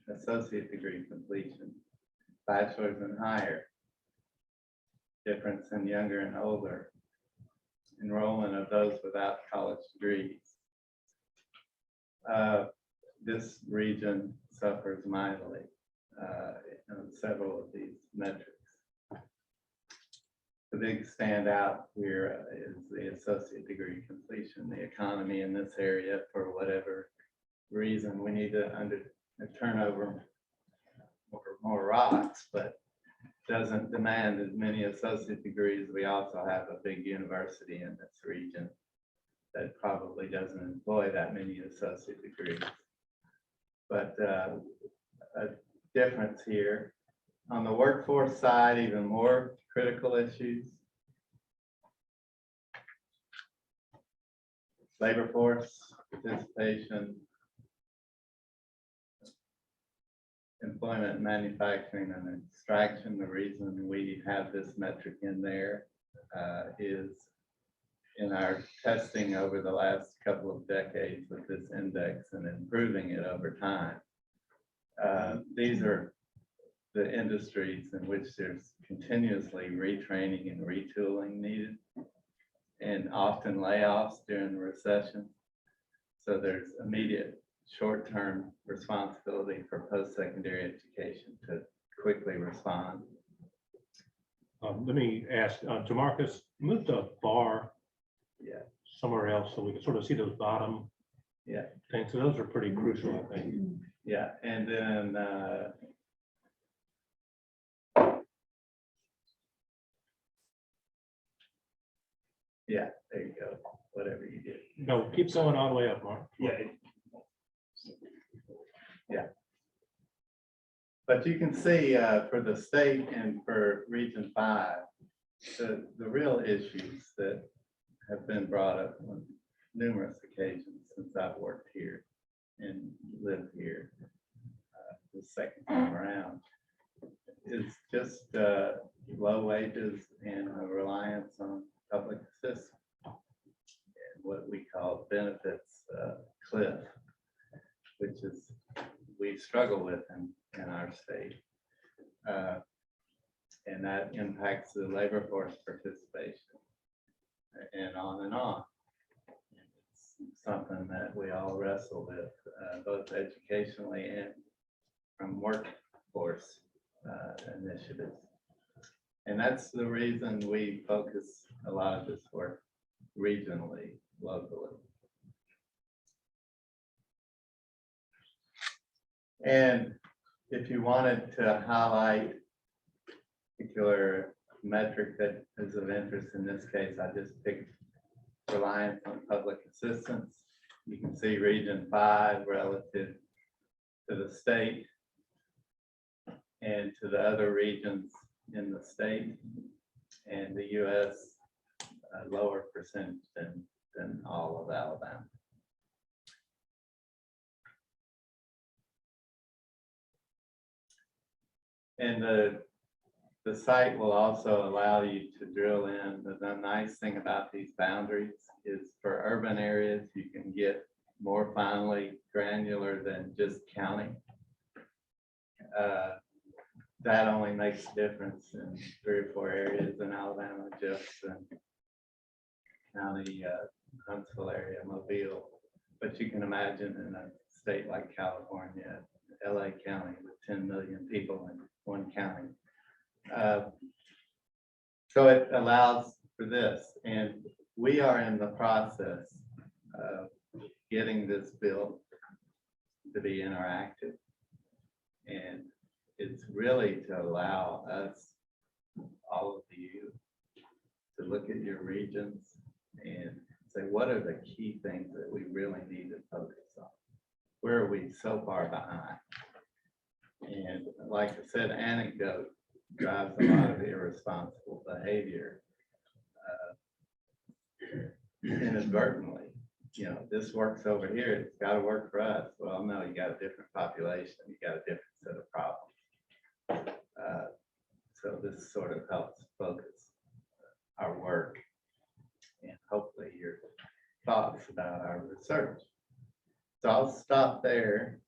associate degree completion, bachelor's and higher, difference in younger and older, enrollment of those without college degrees. This region suffers mightily on several of these metrics. The big standout here is the associate degree completion. The economy in this area, for whatever reason, we need to turn over more rocks, but doesn't demand as many associate degrees. We also have a big university in this region that probably doesn't employ that many associate degrees. But a difference here. On the workforce side, even more critical issues. Labor force participation, employment, manufacturing, and extraction. The reason we have this metric in there is in our testing over the last couple of decades with this index and improving it over time. These are the industries in which there's continuously retraining and retooling needed, and often layoffs during the recession. So there's immediate short-term responsibility for post-secondary education to quickly respond. Let me ask, Jamarcus, move the bar somewhere else so we can sort of see those bottom things. So those are pretty crucial, I think. Yeah, and then there you go. Whatever you did. No, keep going all the way up, Mark. But you can see for the state and for Region 5, the real issues that have been brought up on numerous occasions since I've worked here and lived here the second time around is just low wages and a reliance on public assistance and what we call benefits cliff, which is we struggle with in our state. And that impacts the labor force participation and on and on. It's something that we all wrestle with, both educationally and from workforce initiatives. And that's the reason we focus a lot of this work regionally, locally. And if you wanted to highlight a particular metric that is of interest in this case, I just picked reliance on public assistance. You can see Region 5 relative to the state and to the other regions in the state, and the US a lower percentage than all of Alabama. And the site will also allow you to drill in. The nice thing about these boundaries is for urban areas, you can get more finely granular than just counting. That only makes a difference in 3 or 4 areas in Alabama, Jefferson County, Huntsville area, Mobile. But you can imagine in a state like California, LA County with 10 million people in one county. So it allows for this, and we are in the process of getting this bill to be interactive, and it's really to allow us, all of you, to look at your regions and say, what are the key things that we really need to focus on? Where are we so far behind? And like I said, anecdote drives a lot of irresponsible behavior inadvertently. You know, this works over here, it's got to work for us. Well, no, you got a different population, you got a different set of problems. So this sort of helps focus our work and hopefully your thoughts about our research. So I'll stop there.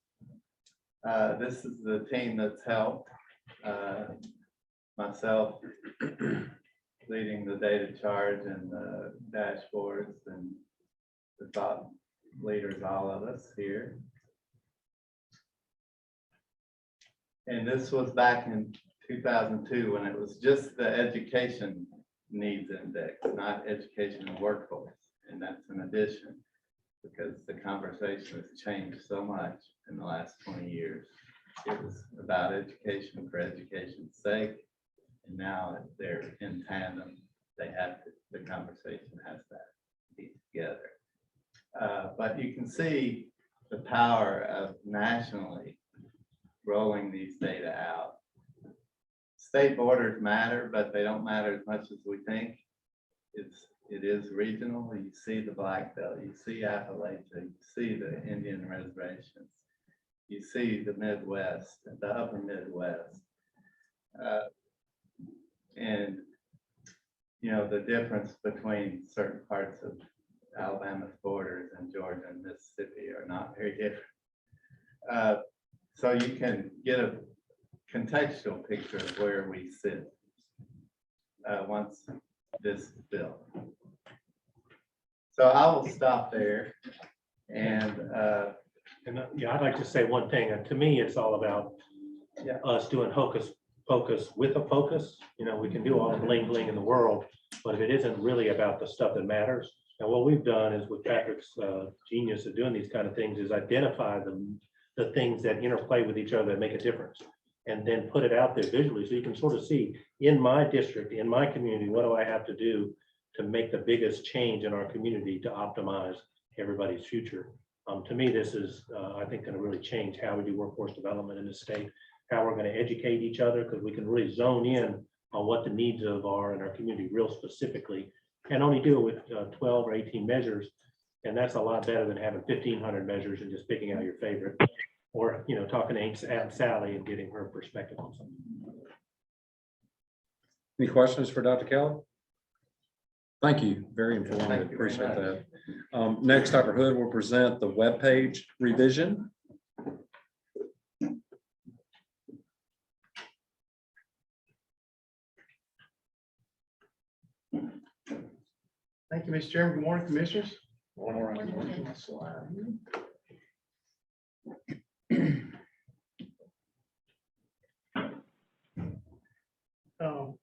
This is the team that's helped. Myself leading the data charge and the dashboards, and the thought leaders, all of us here. And this was back in 2002 when it was just the education needs index, not education and workforce. And that's an addition because the conversation has changed so much in the last 20 years. It was about education for education's sake. And now they're in tandem. They have to, the conversation has to be together. But you can see the power of nationally rolling these data out. State borders matter, but they don't matter as much as we think. It is regional. You see the Black Belt, you see Appalachia, you see the Indian reservations, you see the Midwest, the upper Midwest. And you know, the difference between certain parts of Alabama's borders and Georgia and Mississippi are not very different. So you can get a contextual picture of where we sit once this is built. So I will stop there. And yeah, I'd like to say one thing, and to me, it's all about us doing hocus pocus with a focus. You know, we can do all the bling bling in the world, but if it isn't really about the stuff that matters. And what we've done is with Patrick's genius of doing these kind of things is identify the things that interplay with each other that make a difference, and then put it out there visually so you can sort of see in my district, in my community, what do I have to do to make the biggest change in our community to optimize everybody's future. To me, this is, I think, going to really change how we do workforce development in the state, how we're going to educate each other, because we can really zone in on what the needs of are in our community real specifically, and only do it with 12 or 18 measures. And that's a lot better than having 1,500 measures and just picking out your favorite, or, you know, talking to Aunt Sally and getting her perspective on something. Any questions for Dr. Kelly? Thank you. Very informative. Thank you very Appreciate much. that. Next, Dr. Hood will present the webpage revision. Thank you, Mr. Chairman. Good morning, Commissioners.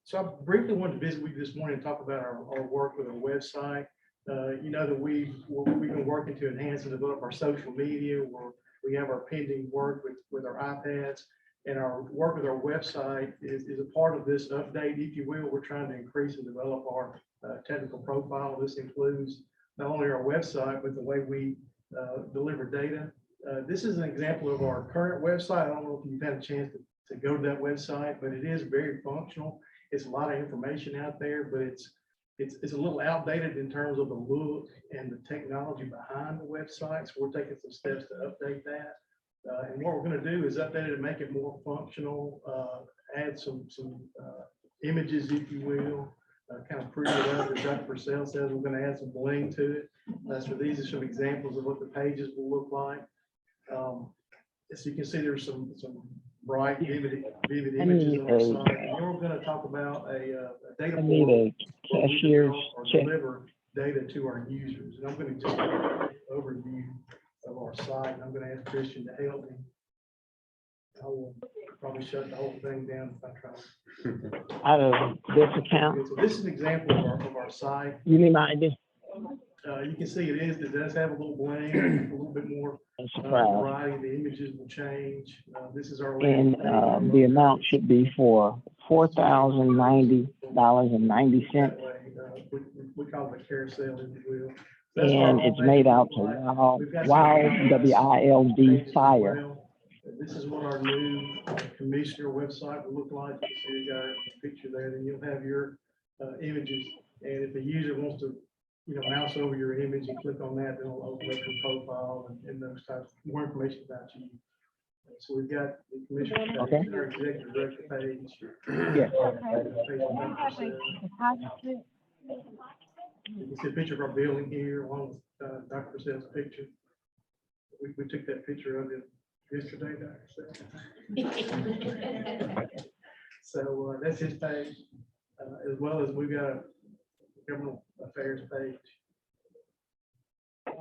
So I briefly wanted to visit with you this morning and talk about our work with our website. You know that we've been working to enhance and develop our social media, where we have our pending work with our iPads, and our work with our website is a part of this update, if you will. We're trying to increase and develop our technical profile. This includes not only our website, but the way we deliver data. This is an example of our current website. I don't know if you've had a chance to go to that website, but it is very functional. It's a lot of information out there, but it's a little outdated in terms of the look and the technology behind the website. So we're taking some steps to update that. And what we're going to do is update it and make it more functional, add some images, if you will, kind of pretty it up. As Dr. Purcell says, we're going to add some bling to it. So these are some examples of what the pages will look like. As you can see, there's some bright, vivid images on our site. And then we're going to talk about a data portal where we develop or deliver data to our users. And I'm going to just give an overview of our site. And I'm going to ask Christian to help me. I will probably shut the whole thing down if I try. Out of this account, So this is an example of our site. you need my ID? You can see it does have a little bling, a little bit more I'm surprised. variety. The images will change. This is our And the amount should be for $4,090.90. That way, we call it a carousel, if you will. That's what our And it's homepage made out looks to like. We've got some Wild, WILD pages as Fire. well. This is what our new commissioner website will look like. You see you got a picture there, then you'll have your images. And if the user wants to, you know, mouse over your image and click on that, then it'll open up your profile and those types, more information about you. So we've got the commissioner page, Okay. our executive director page. Yeah. You can see a picture of our building here along with Dr. Purcell's picture. We took that picture of it yesterday, Dr. Purcell. So that's his page, as well as we've got a government affairs page. This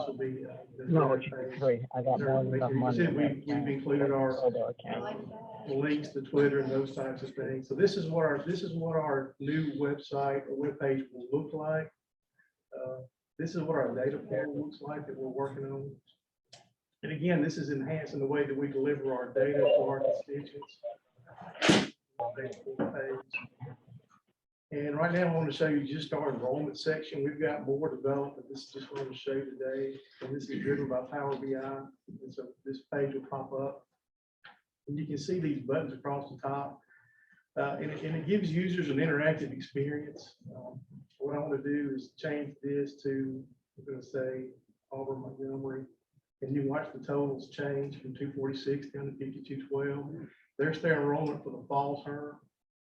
will be. No, it's free. I got more than enough You money. see, in that we've account. included our Other account. links to Twitter and those types of things. So this is what our new website or webpage will look like. This is what our data portal looks like that we're working on. And again, this is enhancing the way that we deliver our data to our constituents. And right now, I want to show you just our enrollment section. We've got more developed, but this is just what I'm going to show you today. And this is driven by Power BI. And so this page will pop up. And you can see these buttons across the top. And it gives users an interactive experience. What I want to do is change this to, I'm going to say Auburn Montgomery. And you watch the totals change from 246 down to 5212. There's their enrollment for the fall term.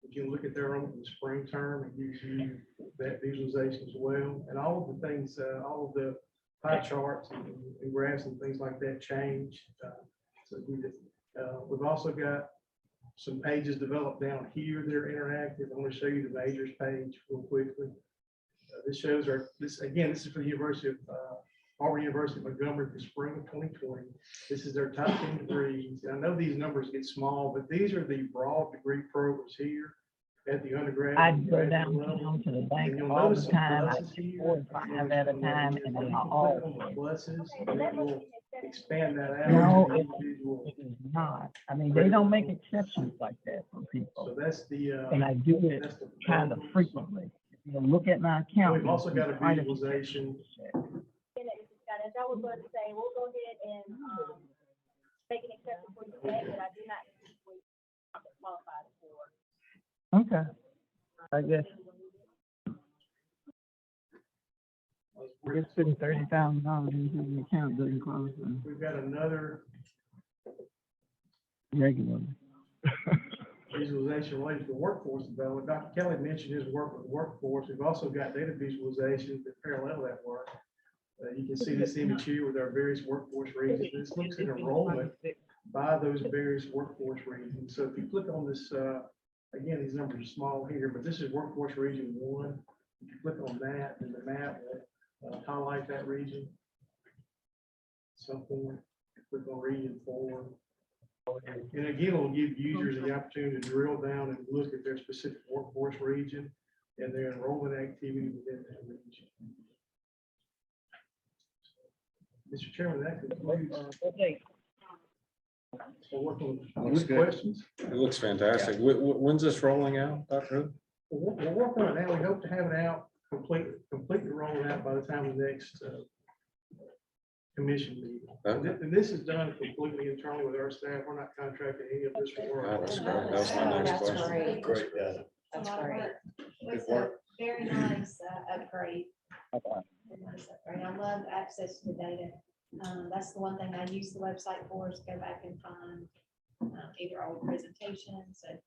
If you look at their enrollment for the spring term, it gives you that visualization as well. And all of the things, all of the pie charts and graphs and things like that change. So we've also got some pages developed down here that are interactive. I'm going to show you the majors page real quickly. This shows this is for the University of Auburn University of Montgomery for spring of 2020. This is their top 10 degrees. And I know these numbers get small, but these are the broad degree programs here at the undergrad. I go graduate down level. to the And bank you'll all notice the some time. I pluses get here. 4 or 5 at a time, and they are all. Pluses, and it will expand that out. No, to it individual. it is not. I mean, they don't make exceptions like that for So people. that's the. And I do it that's the kind of programs. frequently. If you look at my account. We've also got a you'll see quite visualization. I was going to say, we'll go ahead and, make an exception for you, but I do not think we qualified for. Okay, I guess. It's putting $30,000 into the account doesn't close We've got another regularly. visualization related to workforce development. Dr. Kelly mentioned his work with the workforce. We've also got data visualizations that parallel that work. You can see this image here with our various workforce regions. This looks at enrollment by those various workforce regions. So if you click on this, again, these numbers are small here, but this is workforce region 1. If you click on that, then the map will highlight that region. Some point, click on region 4. And again, it'll give users the opportunity to drill down and look at their specific workforce region and their enrollment activity within that region. Mr. Chairman, that concludes. So working Looks with good. questions. It looks fantastic. When's this rolling out, Dr. Hood? We're working on it now. We hope to have it out completely rolling out by the time of the next commission meeting. Okay. And this is done completely internally with our staff. We're not contracting any of this work. Oh, that's great. That was my next That's question. great. Great, yeah. That's great. Good work. Very nice upgrade. Nice upgrade. I love access to the data. That's the one thing I use the website for, is go back and find either old presentations. And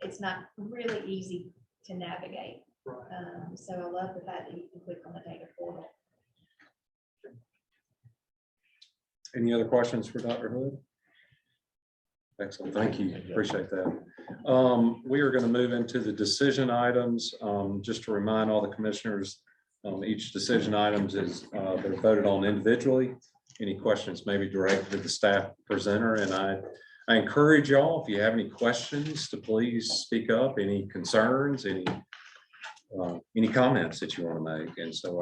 it's not really easy to navigate. Right. So I love the fact that you can click on the data portal. Any other questions for Dr. Hood? Excellent, thank you, appreciate that. We are going to move into the decision items. Just to remind all the commissioners, each decision items is, they're voted on individually. Any questions may be directed to the staff presenter, and I encourage y'all, if you have any questions, to please speak up, any concerns, any comments that you want to make. And so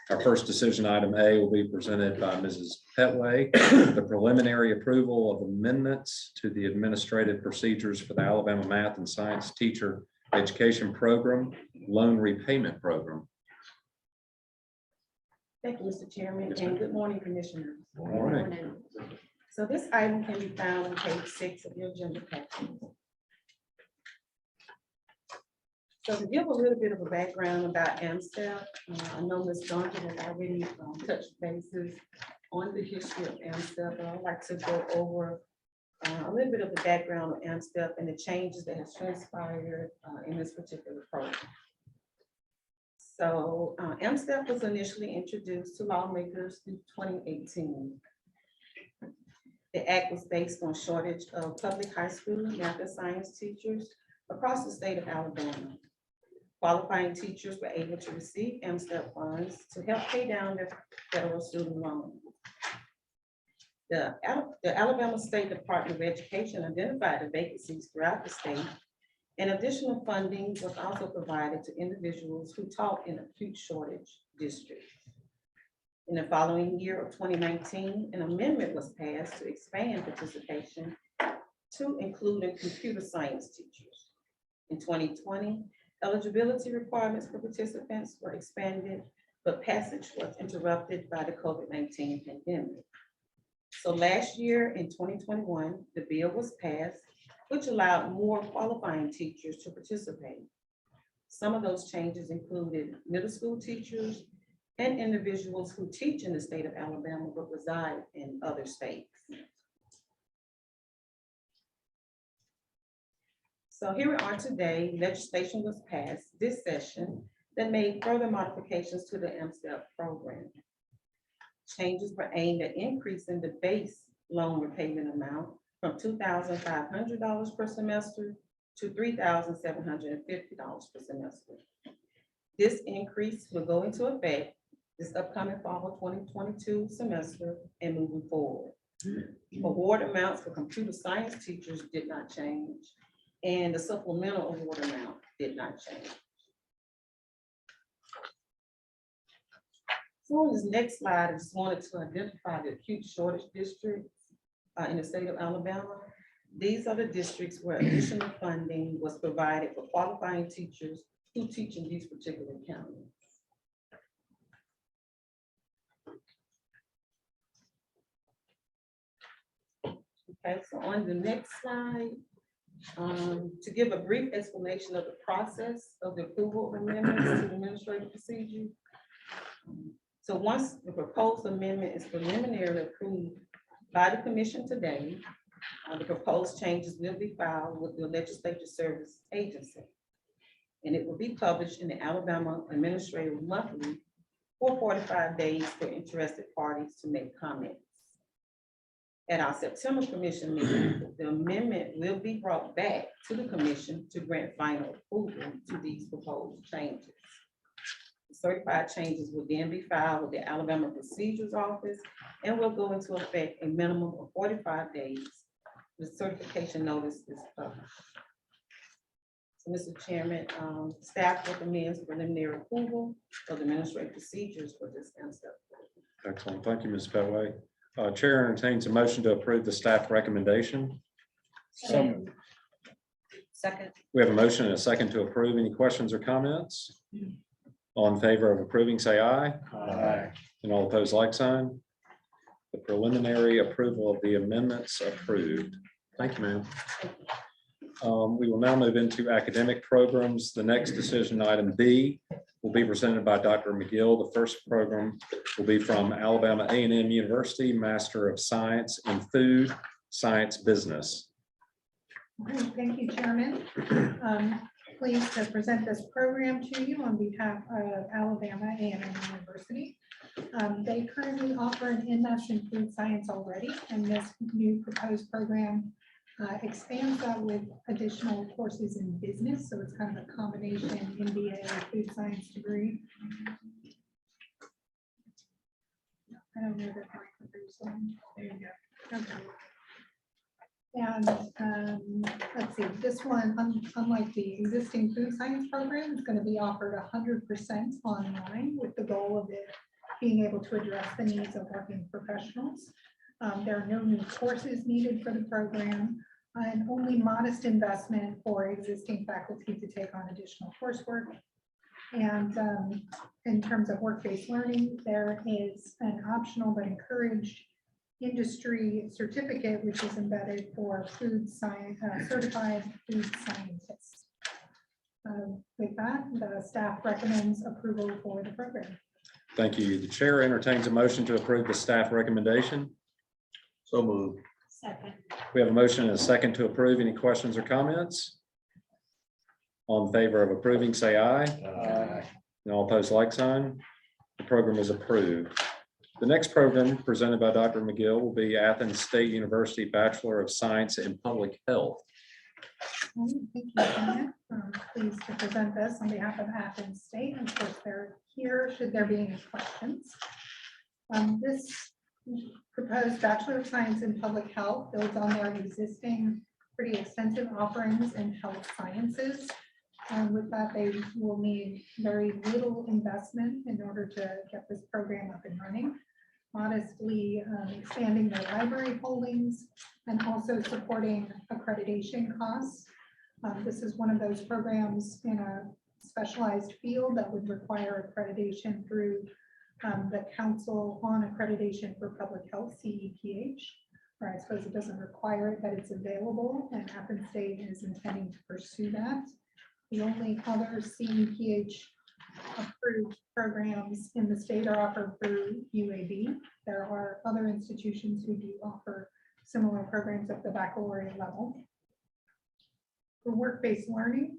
our first decision item A will be presented by Mrs. Petway, the preliminary approval of amendments to the administrative procedures for the Alabama Math and Science Teacher Education Program, Loan Repayment Program. Thank you, Mr. Chairman, and good morning, Commissioners. Good morning. So this item can be found on page 6 of your agenda package. So to give a little bit of a background about AMSTEP, I know Ms. Duncan has already touched bases on the history of AMSTEP, but I'd like to go over a little bit of the background of AMSTEP and the changes that has transpired in this particular program. So AMSTEP was initially introduced to lawmakers in 2018. The act was based on shortage of public high school math and science teachers across the state of Alabama. Qualifying teachers were able to receive MSTEP funds to help pay down their federal student loan. The Alabama State Department of Education identified the vacancies throughout the state, and additional funding was also provided to individuals who taught in acute shortage districts. In the following year of 2019, an amendment was passed to expand participation to include computer science teachers. In 2020, eligibility requirements for participants were expanded, but passage was interrupted by the COVID-19 pandemic. So last year in 2021, the bill was passed, which allowed more qualifying teachers to participate. Some of those changes included middle school teachers and individuals who teach in the state of Alabama but reside in other states. So here we are today. Legislation was passed this session that made further modifications to the MSTEP program. Changes were aimed at increasing the base loan repayment amount from $2,500 per semester to $3,750 per semester. This increase will go into effect this upcoming fall 2022 semester and moving forward. Award amounts for computer science teachers did not change, and the supplemental award amount did not change. So on this next slide, I just wanted to identify the acute shortage districts in the state of Alabama. These are the districts where additional funding was provided for qualifying teachers who teach in these particular counties. Okay, so on the next slide, to give a brief explanation of the process of the approval of amendments to the administrative procedure. So once the proposed amendment is preliminarily approved by the commission today, the proposed changes will be filed with the Legislative Service Agency, and it will be published in the Alabama Administrative Monthly for 45 days for interested parties to make comments. At our September commission meeting, the amendment will be brought back to the commission to grant final approval to these proposed changes. The certified changes will then be filed with the Alabama Procedures Office and will go into effect a minimum of 45 days. The certification notice is published. So, Mr. Chairman, staff recommends preliminary approval of the administrative procedures for this MSTEP. Excellent. Thank you, Ms. Petway. Chair entertains a motion to approve the staff recommendation. So Second. We have a motion and a second to approve. Any questions or comments? All in favor of approving, say aye. Aye. And all opposed, like sign. The preliminary approval of the amendments approved. Thank you, ma'am. We will now move into academic programs. The next decision, item B, will be presented by Dr. McGill. The first program will be from Alabama A&M University, Master of Science in Food Science Business. Thank you, Chairman. Pleased to present this program to you on behalf of Alabama A&M University. They currently offer an MS in food science already, and this new proposed program expands that with additional courses in business. So it's kind of a combination MBA food science degree. I don't know that microphone. There you go. Okay. And let's see, this one, unlike the existing food science program, is going to be offered 100% online with the goal of it being able to address the needs of working professionals. There are no new courses needed for the program, and only modest investment for existing faculty to take on additional coursework. And in terms of work-based learning, there is an optional but encouraged industry certificate, which is embedded for food science, certified food scientists. With that, the staff recommends approval for the program. Thank you. The chair entertains a motion to approve the staff recommendation. So moved. Second. We have a motion and a second to approve. Any questions or comments? All in favor of approving, say aye. Aye. And all opposed, like sign. The program is approved. The next program presented by Dr. McGill will be Athens State University Bachelor of Science in Public Health. Thank you, Janet. I'm pleased to present this on behalf of Athens State. Of course, they're here should there be any questions. This proposed Bachelor of Science in Public Health builds on their existing pretty extensive offerings in health sciences. With that, they will need very little investment in order to get this program up and running, modestly expanding their library holdings and also supporting accreditation costs. This is one of those programs in a specialized field that would require accreditation through the Council on Accreditation for Public Health, CEPH. Or I suppose it doesn't require it, but it's available, and Athens State is intending to pursue that. The only other CEPH approved programs in the state are offered through UAB. There are other institutions who do offer similar programs at the baccalaureate level. For work-based learning,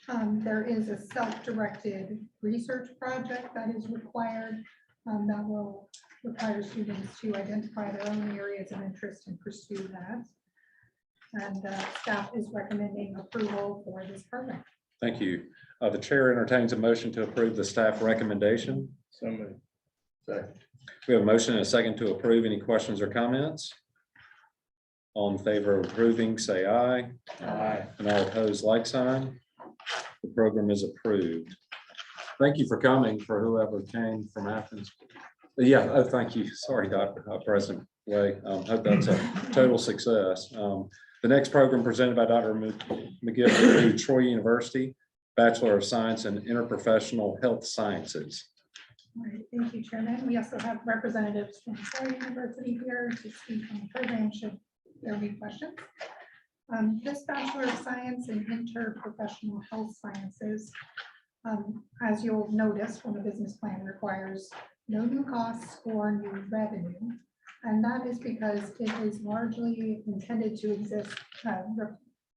there is a self-directed research project that is required that will require students to identify their own areas of interest and pursue that. And staff is recommending approval for this program. Thank you. The chair entertains a motion to approve the staff recommendation. So moved. Second. We have a motion and a second to approve. Any questions or comments? All in favor of approving, say aye. Aye. And all opposed, like sign. The program is approved. Thank you for coming, for whoever came from Athens. Yeah, oh, thank you. Sorry, Dr. President Way. Hope that's a total success. The next program presented by Dr. McGill will be Troy University, Bachelor of Science in Interprofessional Health Sciences. All right, thank you, Chairman. We also have representatives from Troy University here to speak on the program should there be questions. This Bachelor of Science in Interprofessional Health Sciences, as you'll notice when the business plan requires no new costs or new revenue. And that is because it is largely intended to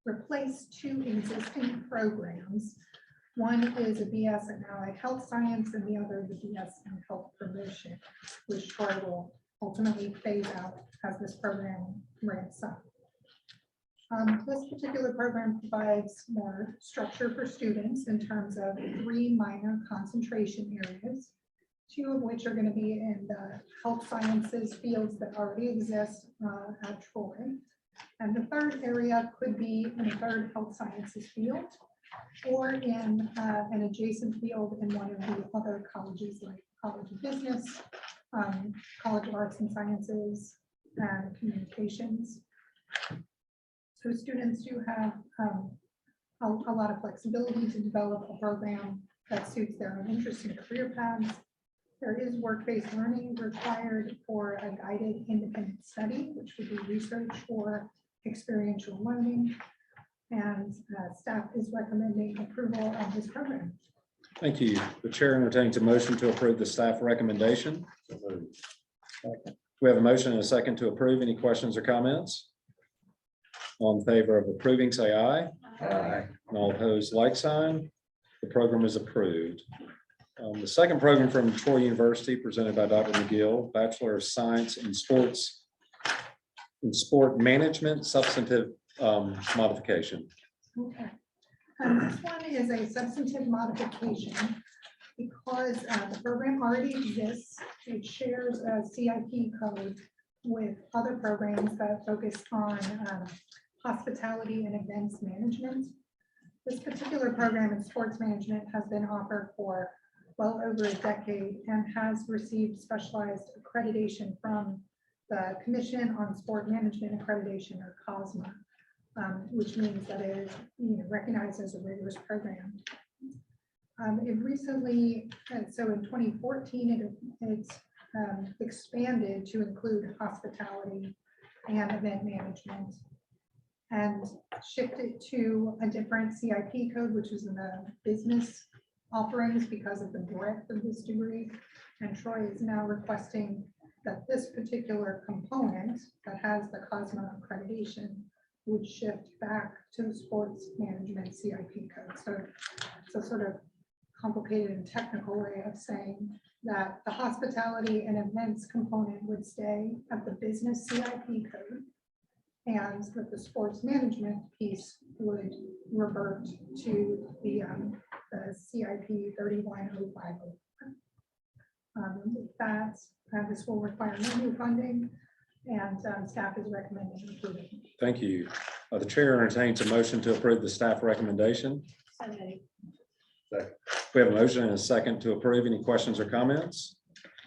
replace two existing programs. One is a BS in Allied Health Science and the other the BS in Health Promotion, which Troy will ultimately phase out as this program ramps up. This particular program provides more structure for students in terms of 3 minor concentration areas, 2 of which are going to be in the health sciences fields that already exist at Troy. And the third area could be in a third health sciences field or in an adjacent field in one of the other colleges like College of Business, College of Arts and Sciences, and Communications. So students do have a lot of flexibility to develop a program that suits their own interests and career paths. There is work-based learning required for a guided independent study, which would be research or experiential learning. And staff is recommending approval of this program. Thank you. The chair entertains a motion to approve the staff recommendation. We have a motion and a second to approve. Any questions or comments? All in favor of approving, say aye. Aye. And all opposed, like sign. The program is approved. The second program from Troy University presented by Dr. McGill, Bachelor of Science in Sports in Sport Management, Substantive Modification. Okay. This one is a substantive modification because the program already exists. It shares a CIP code with other programs that focus on hospitality and events management. This particular program in sports management has been offered for well over a decade and has received specialized accreditation from the Commission on Sport Management Accreditation, or COSMA, which means that it is recognized as a rigorous program. It recently, so in 2014, it's expanded to include hospitality and event management, and shifted to a different CIP code, which is in the business offerings because of the breadth of this degree. And Troy is now requesting that this particular component that has the COSMA accreditation would shift back to the sports management CIP code. So it's a sort of complicated and technical way of saying that the hospitality and events component would stay at the business CIP code, And with the sports management piece would revert to the CIP 31050. This will require no new funding, and staff is recommending approval. Thank you. The chair entertains a motion to approve the staff recommendation. So moved. We have a motion and a second to approve. Any questions or comments?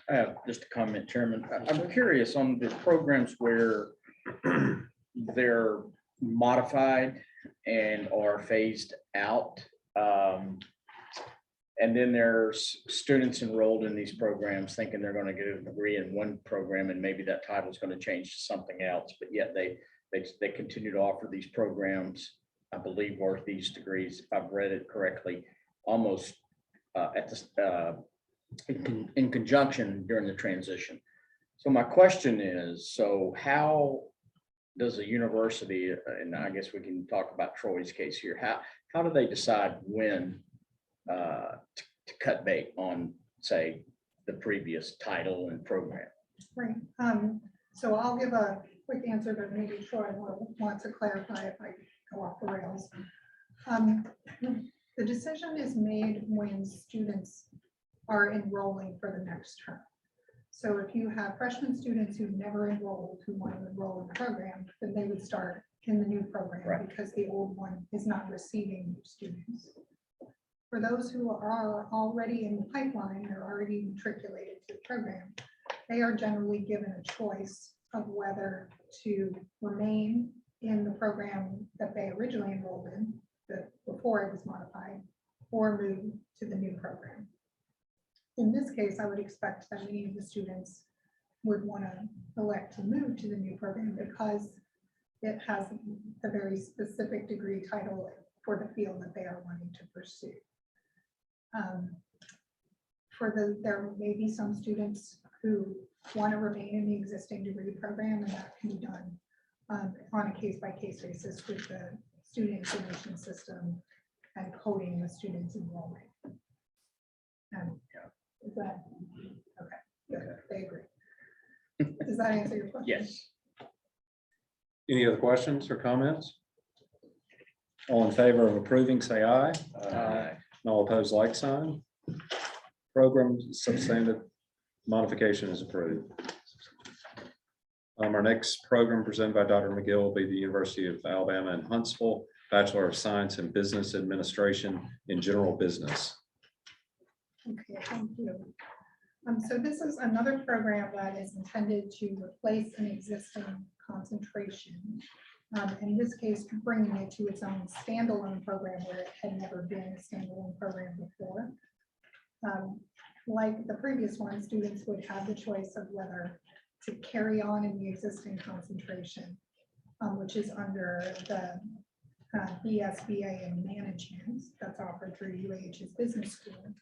I have just a comment, Chairman. I'm curious on the programs where they're modified and are phased out. And then there's students enrolled in these programs thinking they're going to get a degree in one program and maybe that title is going to change to something else, but yet they continue to offer these programs, I believe, worth these degrees, if I've read it correctly, almost in conjunction during the transition. So my question is, so how does a university, and I guess we can talk about Troy's case here, how do they decide when to cut bait on, say, the previous title and program? Right. So I'll give a quick answer, but maybe Troy will want to clarify if I go off the rails. The decision is made when students are enrolling for the next term. So if you have freshman students who never enrolled, who want to enroll in the program, then they would start in the new program, Right, because the old one is not receiving new students. For those who are already in the pipeline, they're already matriculated to the program, they are generally given a choice of whether to remain in the program that they originally enrolled in, before it was modified, or move to the new program. In this case, I would expect that many of the students would want to elect to move to the new program because it has a very specific degree title for the field that they are wanting to pursue. There may be some students who want to remain in the existing degree program, and that can be done on a case-by-case basis with the student information system and coding the students enrollment. Is that okay? Good. They agree. Does that answer your question? yes. Any other questions or comments? All in favor of approving, say aye. Aye. And all opposed, like sign. Program substantive modification is approved. Our next program presented by Dr. McGill will be the University of Alabama in Huntsville, Bachelor of Science in Business Administration in General Business. Okay, thank you. So this is another program that is intended to replace an existing concentration. In this case, bringing it to its own standalone program where it had never been a standalone program before. Like the previous one, students would have the choice of whether to carry on in the existing concentration, which is under the BSBA in management that's offered through UAH's business school,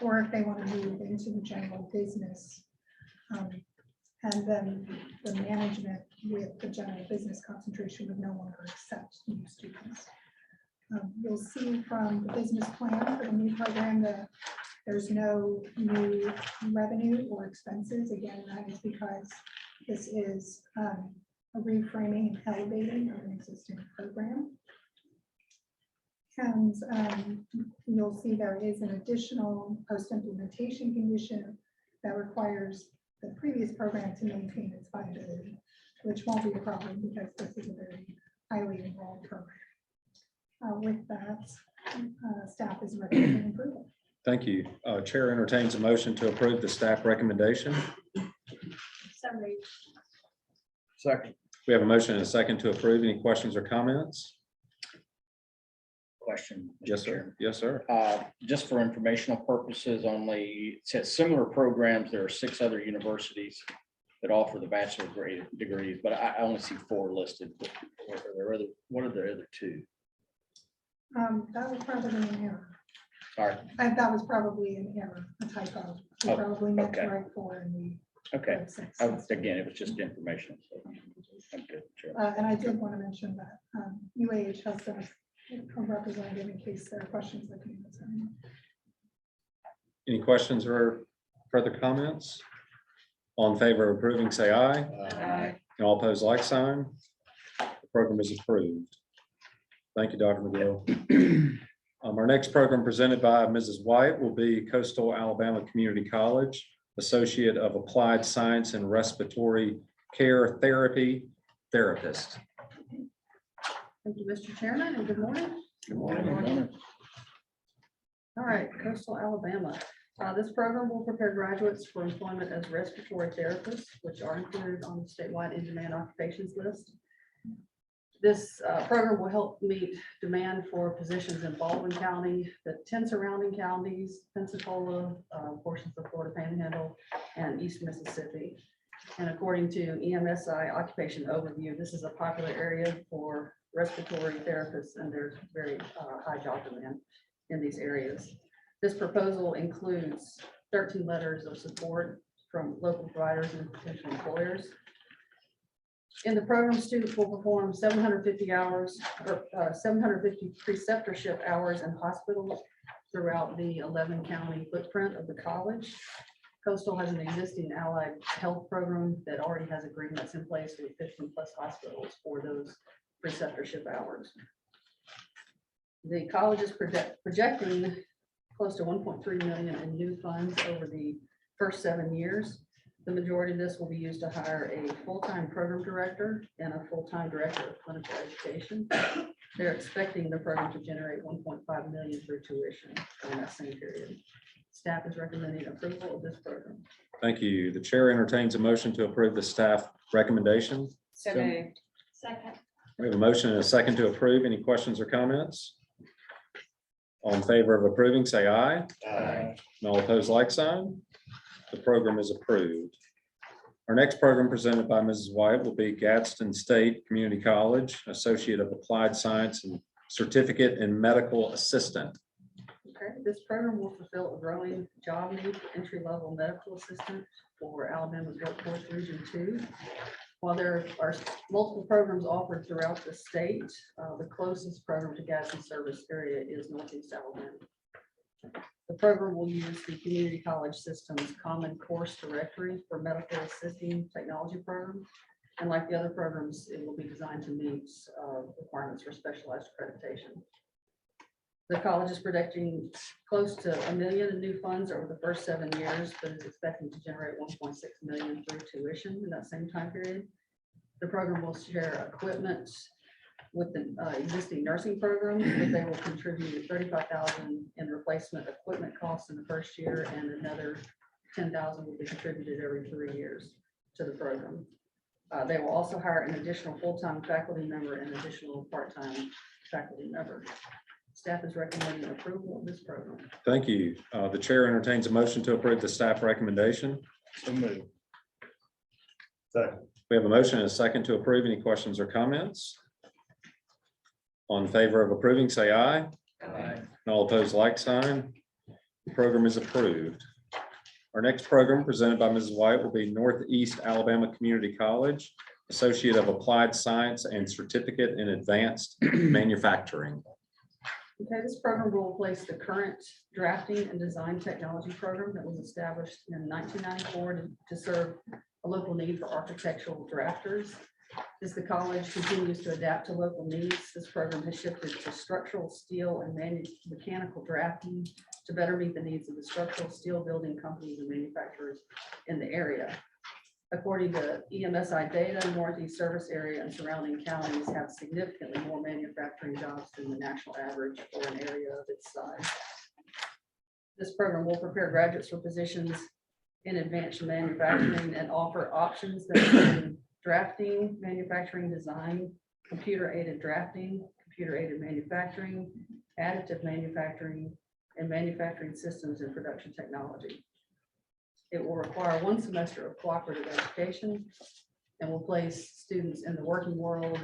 or if they want to move into the general business. And then the management with the general business concentration would no longer accept new students. You'll see from the business plan for the new program that there's no new revenue or expenses. Again, that is because this is a reframing and elevating of an existing program. And you'll see there is an additional post-implementation condition that requires the previous program to maintain its viability, which won't be a problem because this is a very highly involved program. With that, staff is recommending approval. Thank you. Chair entertains a motion to approve the staff recommendation. So moved. Second. We have a motion and a second to approve. Any questions or comments? Question. Mr. Yes, sir. Chairman. Yes, sir. Just for informational purposes only, it says similar programs. There are 6 other universities that offer the bachelor degrees, but I only see 4 listed. What are the other 2? That was probably an error. Sorry. That was probably an error, a typo. We Oh, probably meant to okay. write 4 and we. Okay. wrote 6. Again, it was just information. So I'm good. Sure. And I did want to mention that UAH has a representative in case there are questions that can be answered. Any questions or further comments? All in favor of approving, say aye. Aye. And all opposed, like sign. program is approved. Thank you, Dr. McGill. Our next program presented by Mrs. White will be Coastal Alabama Community College, Associate of Applied Science and Respiratory Care Therapy Therapist. Thank you, Mr. Chairman, and good morning. Good morning. All right, Coastal Alabama. This program will prepare graduates for employment as respiratory therapists, which are included on the statewide in-demand occupations list. This program will help meet demand for positions in Baldwin County, the 10 surrounding counties, Pensacola, portions of Florida Panhandle, and East Mississippi. And according to EMSI Occupation Overview, this is a popular area for respiratory therapists, and there's very high job demand in these areas. This proposal includes 13 letters of support from local providers and potential employers. In the program, students will perform 750 hours or 750 preceptorship hours in hospitals throughout the 11 county footprint of the college. Coastal has an existing allied health program that already has agreements in place with 15+ hospitals for those preceptorship hours. The college is projecting close to 1.3 million in new funds over the first 7 years. The majority of this will be used to hire a full-time program director and a full-time director of clinical education. They're expecting the program to generate 1.5 million through tuition in that same period. Staff is recommending approval of this program. Thank you. The chair entertains a motion to approve the staff recommendation. So moved. Second. We have a motion and a second to approve. Any questions or comments? All in favor of approving, say aye. Aye. And all opposed, like sign. The program is approved. Our next program presented by Mrs. White will be Gadsden State Community College, Associate of Applied Science and Certificate in Medical Assistant. Okay, this program will fulfill a growing job need for entry-level medical assistant for Alabama's Workforce Region 2. While there are multiple programs offered throughout the state, the closest program to Gadsden service area is Northeast Alabama. The program will use the community college system's common course directory for medical assisting technology programs. And like the other programs, it will be designed to meet requirements for specialized accreditation. The college is projecting close to $1 million in new funds over the first 7 years, but is expecting to generate 1.6 million through tuition in that same time period. The program will share equipment with the existing nursing program, but they will contribute 35,000 in replacement equipment costs in the first year, and another 10,000 will be contributed every 3 years to the program. They will also hire an additional full-time faculty member and additional part-time faculty member. Staff is recommending approval of this program. Thank you. The chair entertains a motion to approve the staff recommendation. So moved. We have a motion and a second to approve. Any questions or comments? All in favor of approving, say aye. Aye. And all opposed, like sign. The program is approved. Our next program presented by Mrs. White will be Northeast Alabama Community College, Associate of Applied Science and Certificate in Advanced Manufacturing. Okay, this program will replace the current drafting and design technology program that was established in 1994 to serve a local need for architectural drafters. As the college continues to adapt to local needs, this program has shifted to structural steel and mechanical drafting to better meet the needs of the structural steel building companies and manufacturers in the area. According to EMSI data, Northeast service area and surrounding counties have significantly more manufacturing jobs than the national average for an area of its size. This program will prepare graduates for positions in advanced manufacturing and offer options that include drafting, manufacturing design, computer-aided drafting, computer-aided manufacturing, additive manufacturing, and manufacturing systems and production technology. It will require 1 semester of cooperative education and will place students in the working world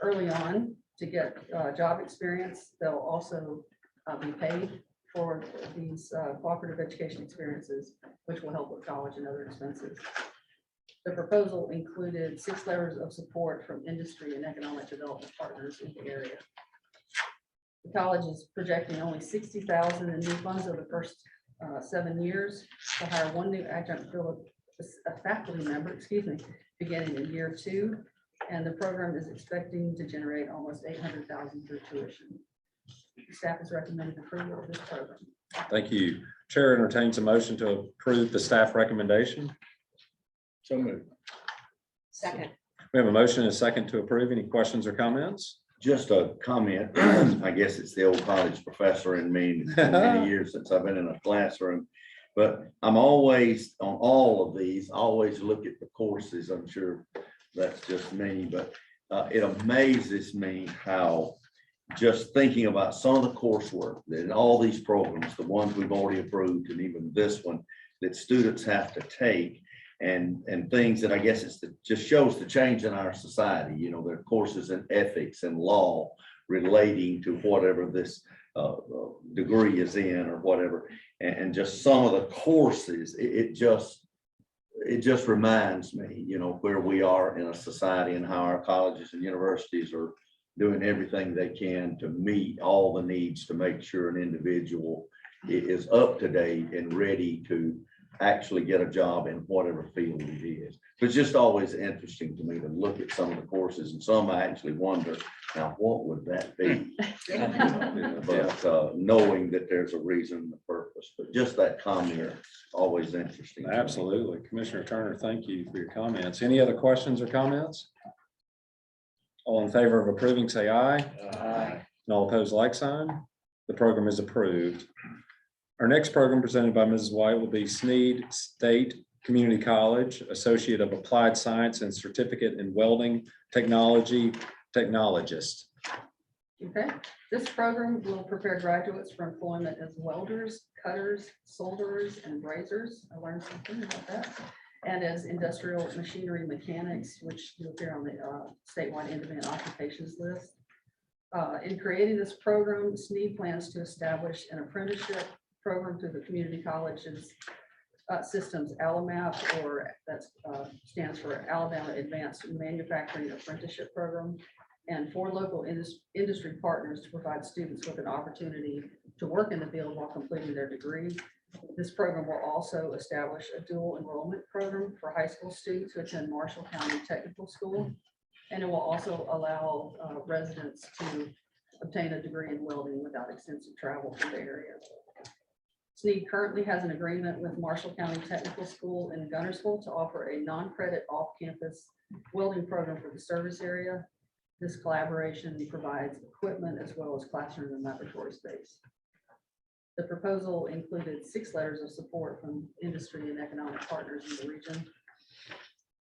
early on to get job experience. They'll also be paid for these cooperative education experiences, which will help with college and other expenses. The proposal included 6 letters of support from industry and economic development partners in the area. The college is projecting only 60,000 in new funds over the first 7 years to hire 1 new adjunct faculty member, beginning in year 2. And the program is expecting to generate almost 800,000 through tuition. Staff is recommending approval of this program. Thank you. Chair entertains a motion to approve the staff recommendation. So moved. Second. We have a motion and a second to approve. Any questions or comments? Just a comment. I guess it's the old college professor in me. It's been many years since I've been in a classroom. But I'm always, on all of these, always look at the courses. I'm sure that's just me, but it amazes me how just thinking about some of the coursework that in all these programs, the ones we've already approved and even this one, that students have to take and things that I guess just shows the change in our society. You know, there are courses in ethics and law relating to whatever this degree is in or whatever. And just some of the courses, it just reminds me, you know, where we are in a society and how our colleges and universities are doing everything they can to meet all the needs to make sure an individual is up to date and ready to actually get a job in whatever field it is. But it's just always interesting to me to look at some of the courses, and some I actually wonder, now what would that be? But knowing that there's a reason and a purpose, but just that comment, always interesting. to me. Absolutely. Commissioner Turner, thank you for your comments. Any other questions or comments? All in favor of approving, say aye. Aye. And all opposed, like sign. The program is approved. Our next program presented by Mrs. White will be Snead State Community College, Associate of Applied Science and Certificate in Welding Technology Technologist. Okay, this program will prepare graduates for employment as welders, cutters, solderers, and brazers. I learned something about that. And as industrial machinery mechanics, which will appear on the statewide in-demand occupations list. In creating this program, Snead plans to establish an apprenticeship program through the community college's systems, ALAMAP, or that stands for Alabama Advanced Manufacturing Apprenticeship Program, and for local industry partners to provide students with an opportunity to work in the field while completing their degree. This program will also establish a dual enrollment program for high school students who attend Marshall County Technical School. And it will also allow residents to obtain a degree in welding without extensive travel to the area. Snead currently has an agreement with Marshall County Technical School in Gunnersville to offer a non-credit off-campus welding program for the service area. This collaboration provides equipment as well as classroom and laboratory space. The proposal included 6 letters of support from industry and economic partners in the region.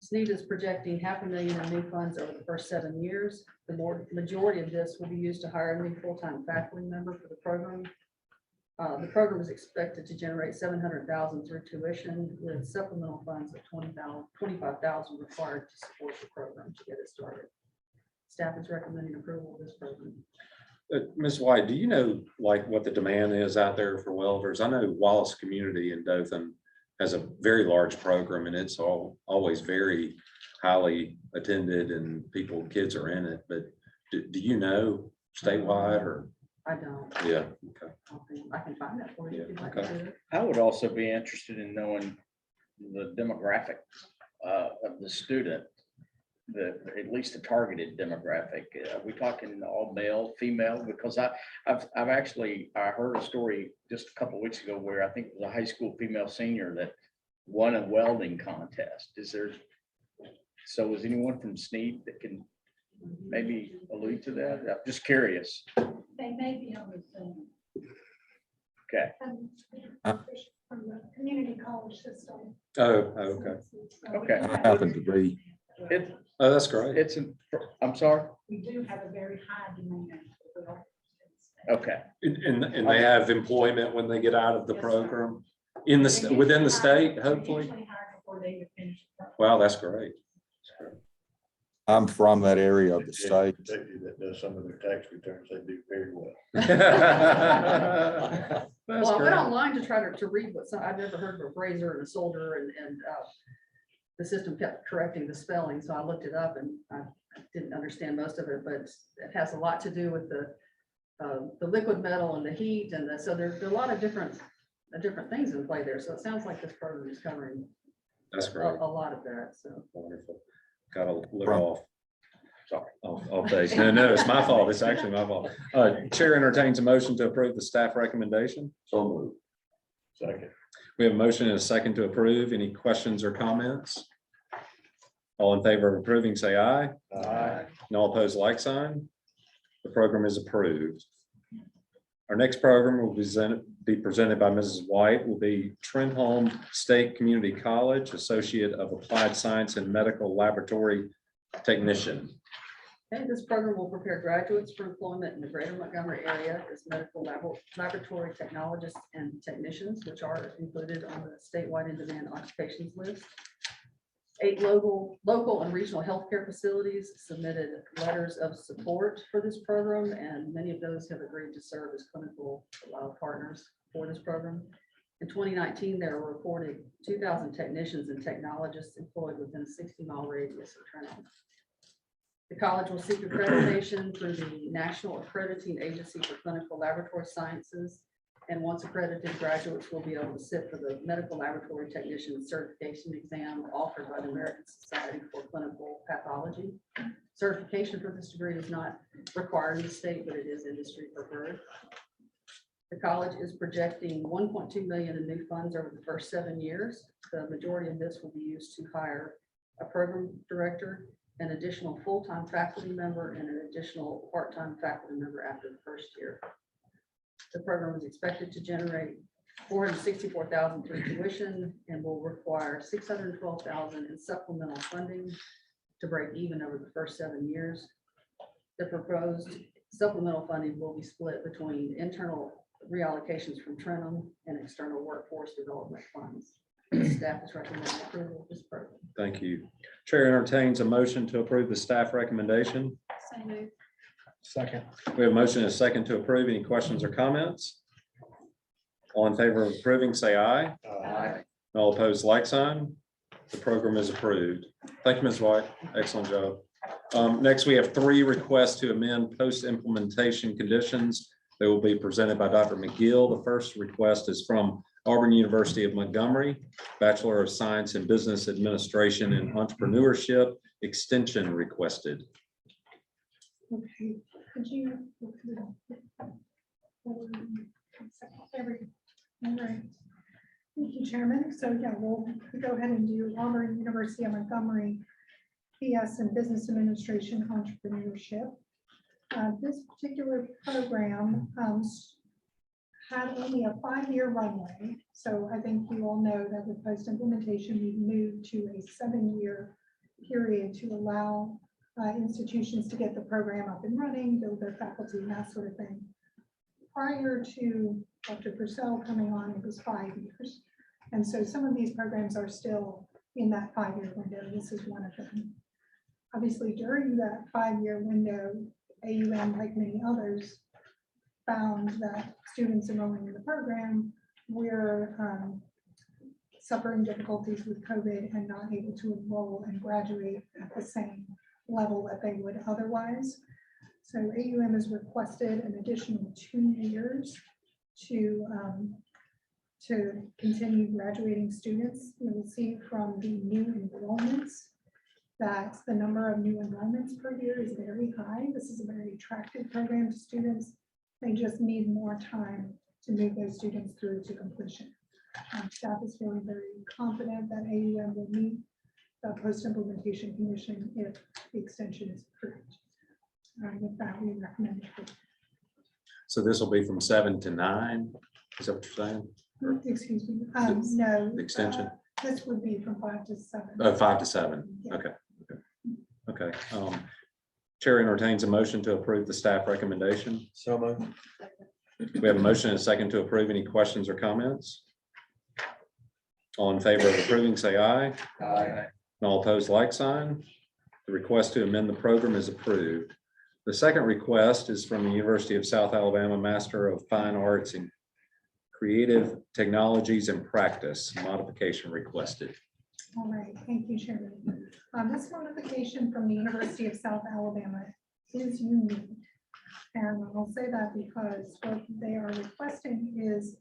Snead is projecting $500,000 in new funds over the first 7 years. The majority of this will be used to hire a new full-time faculty member for the program. The program is expected to generate $700,000 through tuition, with supplemental funds of $25,000 required to support the program to get it started. Staff is recommending approval of this program. Ms. White, do you know like what the demand is out there for welders? I know Wallace Community in Dothan has a very large program, and it's always very highly attended, and kids are in it. But do you know statewide or? I don't. Yeah. Okay. I can find that for you. if you'd like Okay. to. I would also be interested in knowing the demographic of the student, at least the targeted demographic. Are we talking all male, female? Because I've actually heard a story just a couple of weeks ago where I think it was a high school female senior that won a welding contest. So is anyone from Snead that can maybe allude to that? I'm just curious. They may be on the Zoom. Okay. From the community college system. Oh, okay. Okay. I happen to be. Oh, that's great. I'm sorry. We do have a very high demand. Okay. And they have employment when they get out of the program within the state, hopefully. Wow, that's great. I'm from that area of the state. That does some of their tax returns, they do very well. That's Well, I great. went online to try to read I've never heard of a brazier and a solder, and the system kept correcting the spelling, so I looked it up, and I didn't understand most of it, but it has a lot to do with the liquid metal and the heat, and so there's a lot of different things in play there. So it sounds like this program is covering That's a great. lot of that. So Wonderful. Got to live off Sorry. Off days. No, it's my fault. It's actually my fault. Chair entertains a motion to approve the staff recommendation. So moved. Second. We have a motion and a second to approve. Any questions or comments? All in favor of approving, say aye. Aye. And all opposed, like sign. The program is approved. Our next program will be presented by Mrs. White, will be Trenholm State Community College, Associate of Applied Science and Medical Laboratory Technician. Okay, this program will prepare graduates for employment in the greater Montgomery area as medical laboratory technologists and technicians, which are included on the statewide in-demand occupations list. 8 local and regional healthcare facilities submitted letters of support for this program, and many of those have agreed to serve as clinical partners for this program. In 2019, there were reported 2,000 technicians and technologists employed within a 60-mile radius of Trenton. The college will seek accreditation through the National Accrediting Agency for Clinical Laboratory Sciences. And once accredited, graduates will be able to sit for the medical laboratory technician certification exam offered by the American Society for Clinical Pathology. Certification for this degree is not required in the state, but it is industry preferred. The college is projecting $1.2 million in new funds over the first 7 years. The majority of this will be used to hire a program director, an additional full-time faculty member, and an additional part-time faculty member after the first year. The program is expected to generate $464,000 through tuition and will require $612,000 in supplemental funding to break even over the first 7 years. The proposed supplemental funding will be split between internal reallocations from Trenton and external workforce development funds. The staff is recommending approval of this program. Thank you. Chair entertains a motion to approve the staff recommendation. So moved. Second. We have a motion and a second to approve. Any questions or comments? All in favor of approving, say aye. Aye. All opposed, like sign. The program is approved. Thank you, Ms. White. Excellent job. Next, we have 3 requests to amend post-implementation conditions. They will be presented by Dr. McGill. The first request is from Auburn University of Montgomery, Bachelor of Science in Business Administration and Entrepreneurship, extension requested. Okay, could you? All right. Thank you, Chairman. So yeah, we'll go ahead and do Auburn University of Montgomery, PS in Business Administration Entrepreneurship. This particular program had only a 5-year runway. So I think you all know that with post-implementation, we've moved to a 7-year period to allow institutions to get the program up and running, build their faculty and that sort of thing. Prior to Dr. Purcell coming on, it was 5 years. And so some of these programs are still in that 5-year window. This is one of them. Obviously, during that 5-year window, AUM, like many others, found that students enrolling in the program were suffering difficulties with COVID and not able to enroll and graduate at the same level that they would otherwise. So AUM has requested an additional 2 years to continue graduating students. You will see from the new enrollments that the number of new enrollments per year is very high. This is a very attractive program to students. They just need more time to move those students through to completion. Staff is feeling very confident that AUM will meet the post-implementation condition if the extension is approved. With that, we recommend approval. So this will be from 7 to 9. Is that what you're saying? Excuse me, no. The extension? This would be from 5 to 7. 5 to 7. Yeah. Okay. Chair entertains a motion to approve the staff recommendation. So moved. We have a motion and a second to approve. Any questions or comments? All in favor of approving, say aye. Aye. And all opposed, like sign. The request to amend the program is approved. The second request is from the University of South Alabama Master of Fine Arts in Creative Technologies and Practice. Modification requested. All right, thank you, Chairman. This modification from the University of South Alabama is unique. And I'll say that because what they are requesting is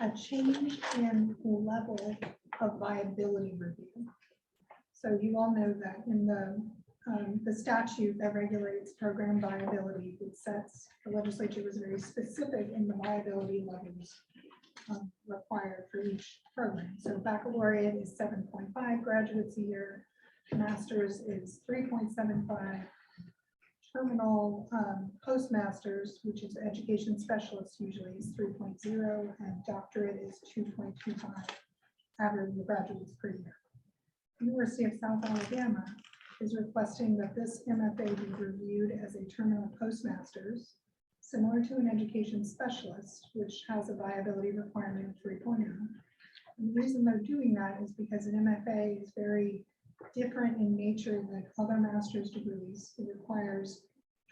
a change in level of viability review. So you all know that in the the statute that regulates program viability, it sets, the legislature was very specific in the viability levels required for each program. So baccalaureate is 7.5 graduates a year, master's is 3.75, terminal postmasters, which is education specialist, usually is 3.0, and doctorate is 2.25 average graduates per year. University of South Alabama is requesting that this MFA be reviewed as a terminal postmasters, similar to an education specialist, which has a viability requirement of 3.0. And the reason they're doing that is because an MFA is very different in nature than other master's degrees. It requires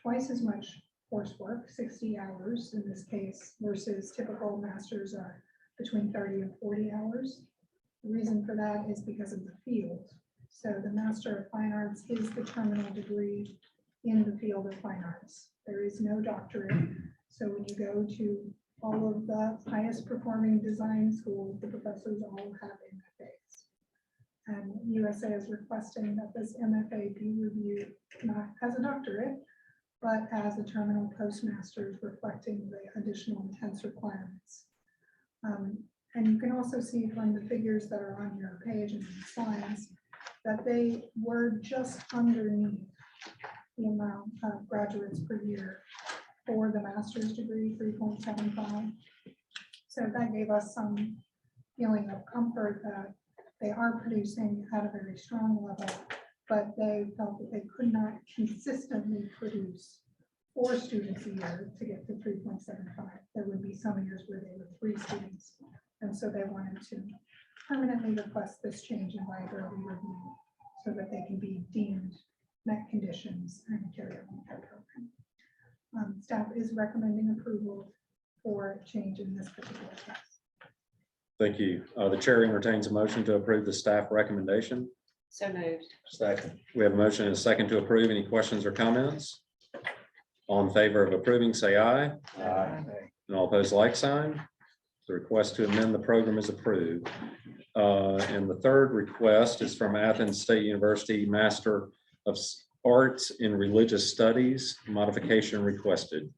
twice as much coursework, 60 hours in this case, versus typical masters are between 30 and 40 hours. The reason for that is because of the field. So the Master of Fine Arts is the terminal degree in the field of fine arts. There is no doctorate. So when you go to all of the highest performing design schools, the professors all have MFAs. And USA is requesting that this MFA be reviewed not as a doctorate, but as a terminal postmasters, reflecting the additional intense requirements. And you can also see from the figures that are on your page and the slides that they were just underneath the amount of graduates per year for the master's degree, 3.75. So that gave us some feeling of comfort that they are producing at a very strong level, but they felt that they could not consistently produce 4 students a year to get to 3.75. There would be some years where they were 3 students. And so they wanted to permanently request this change in viability review so that they can be deemed met conditions and carry on with their program. Staff is recommending approval for change in this particular case. Thank you. The chair entertains a motion to approve the staff recommendation. So moved. Second. We have a motion and a second to approve. Any questions or comments? All in favor of approving, say aye. Aye. And all opposed, like sign. The request to amend the program is approved. And the third request is from Athens State University, Master of Arts in Religious Studies, modification requested.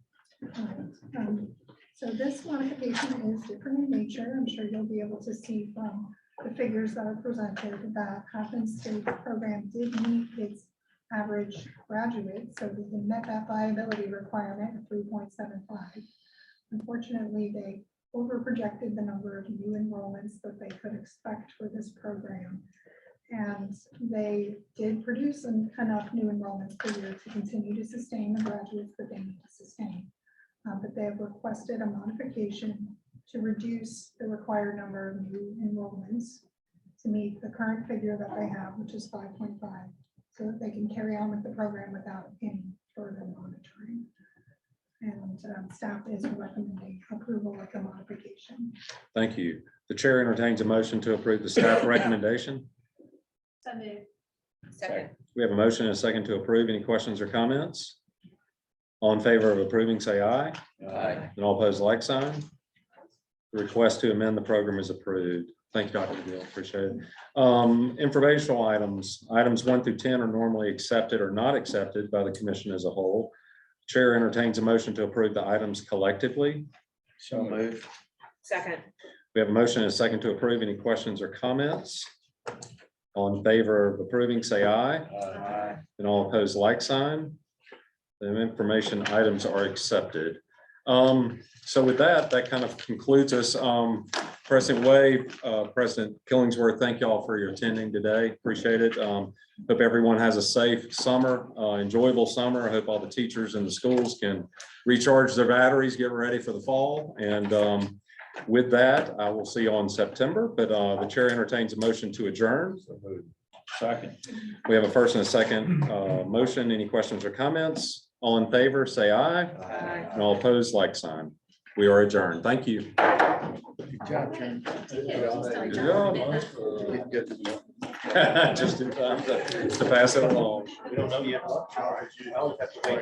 So this modification is different in nature. I'm sure you'll be able to see from the figures that are presented that Athens State program did meet its average graduate, so they met that viability requirement of 3.75. Unfortunately, they over-projected the number of new enrollments that they could expect for this program. And they did produce enough new enrollments per year to continue to sustain the graduates that they need to sustain. But they have requested a modification to reduce the required number of new enrollments to meet the current figure that they have, which is 5.5, so that they can carry on with the program without any further monitoring. And staff is recommending approval of the modification. Thank you. The chair entertains a motion to approve the staff recommendation. So moved. Second. We have a motion and a second to approve. Any questions or comments? All in favor of approving, say aye. Aye. And all opposed, like sign. The request to amend the program is approved. Thank you, Dr. Gill. Appreciate it. Informational items 1 through 10 are normally accepted or not accepted by the commission as a whole. Chair entertains a motion to approve the items collectively. So moved. Second. We have a motion and a second to approve. Any questions or comments? All in favor of approving, say aye. Aye. And all opposed, like sign. The information items are accepted. So with that kind of concludes us. President Wade, President Killingsworth, thank you all for your attending today. Appreciate it. Hope everyone has a safe summer, enjoyable summer. I hope all the teachers in the schools can recharge their batteries, get ready for the fall. And with that, I will see you on September, but the chair entertains a motion to adjourn. Second. We have a first and a second motion. Any questions or comments? All in favor, say aye. Aye. And all opposed, like sign. We are adjourned. Thank you. Good job, Ken. Good job. Just in time to pass it along. We don't know yet. I always have to wait.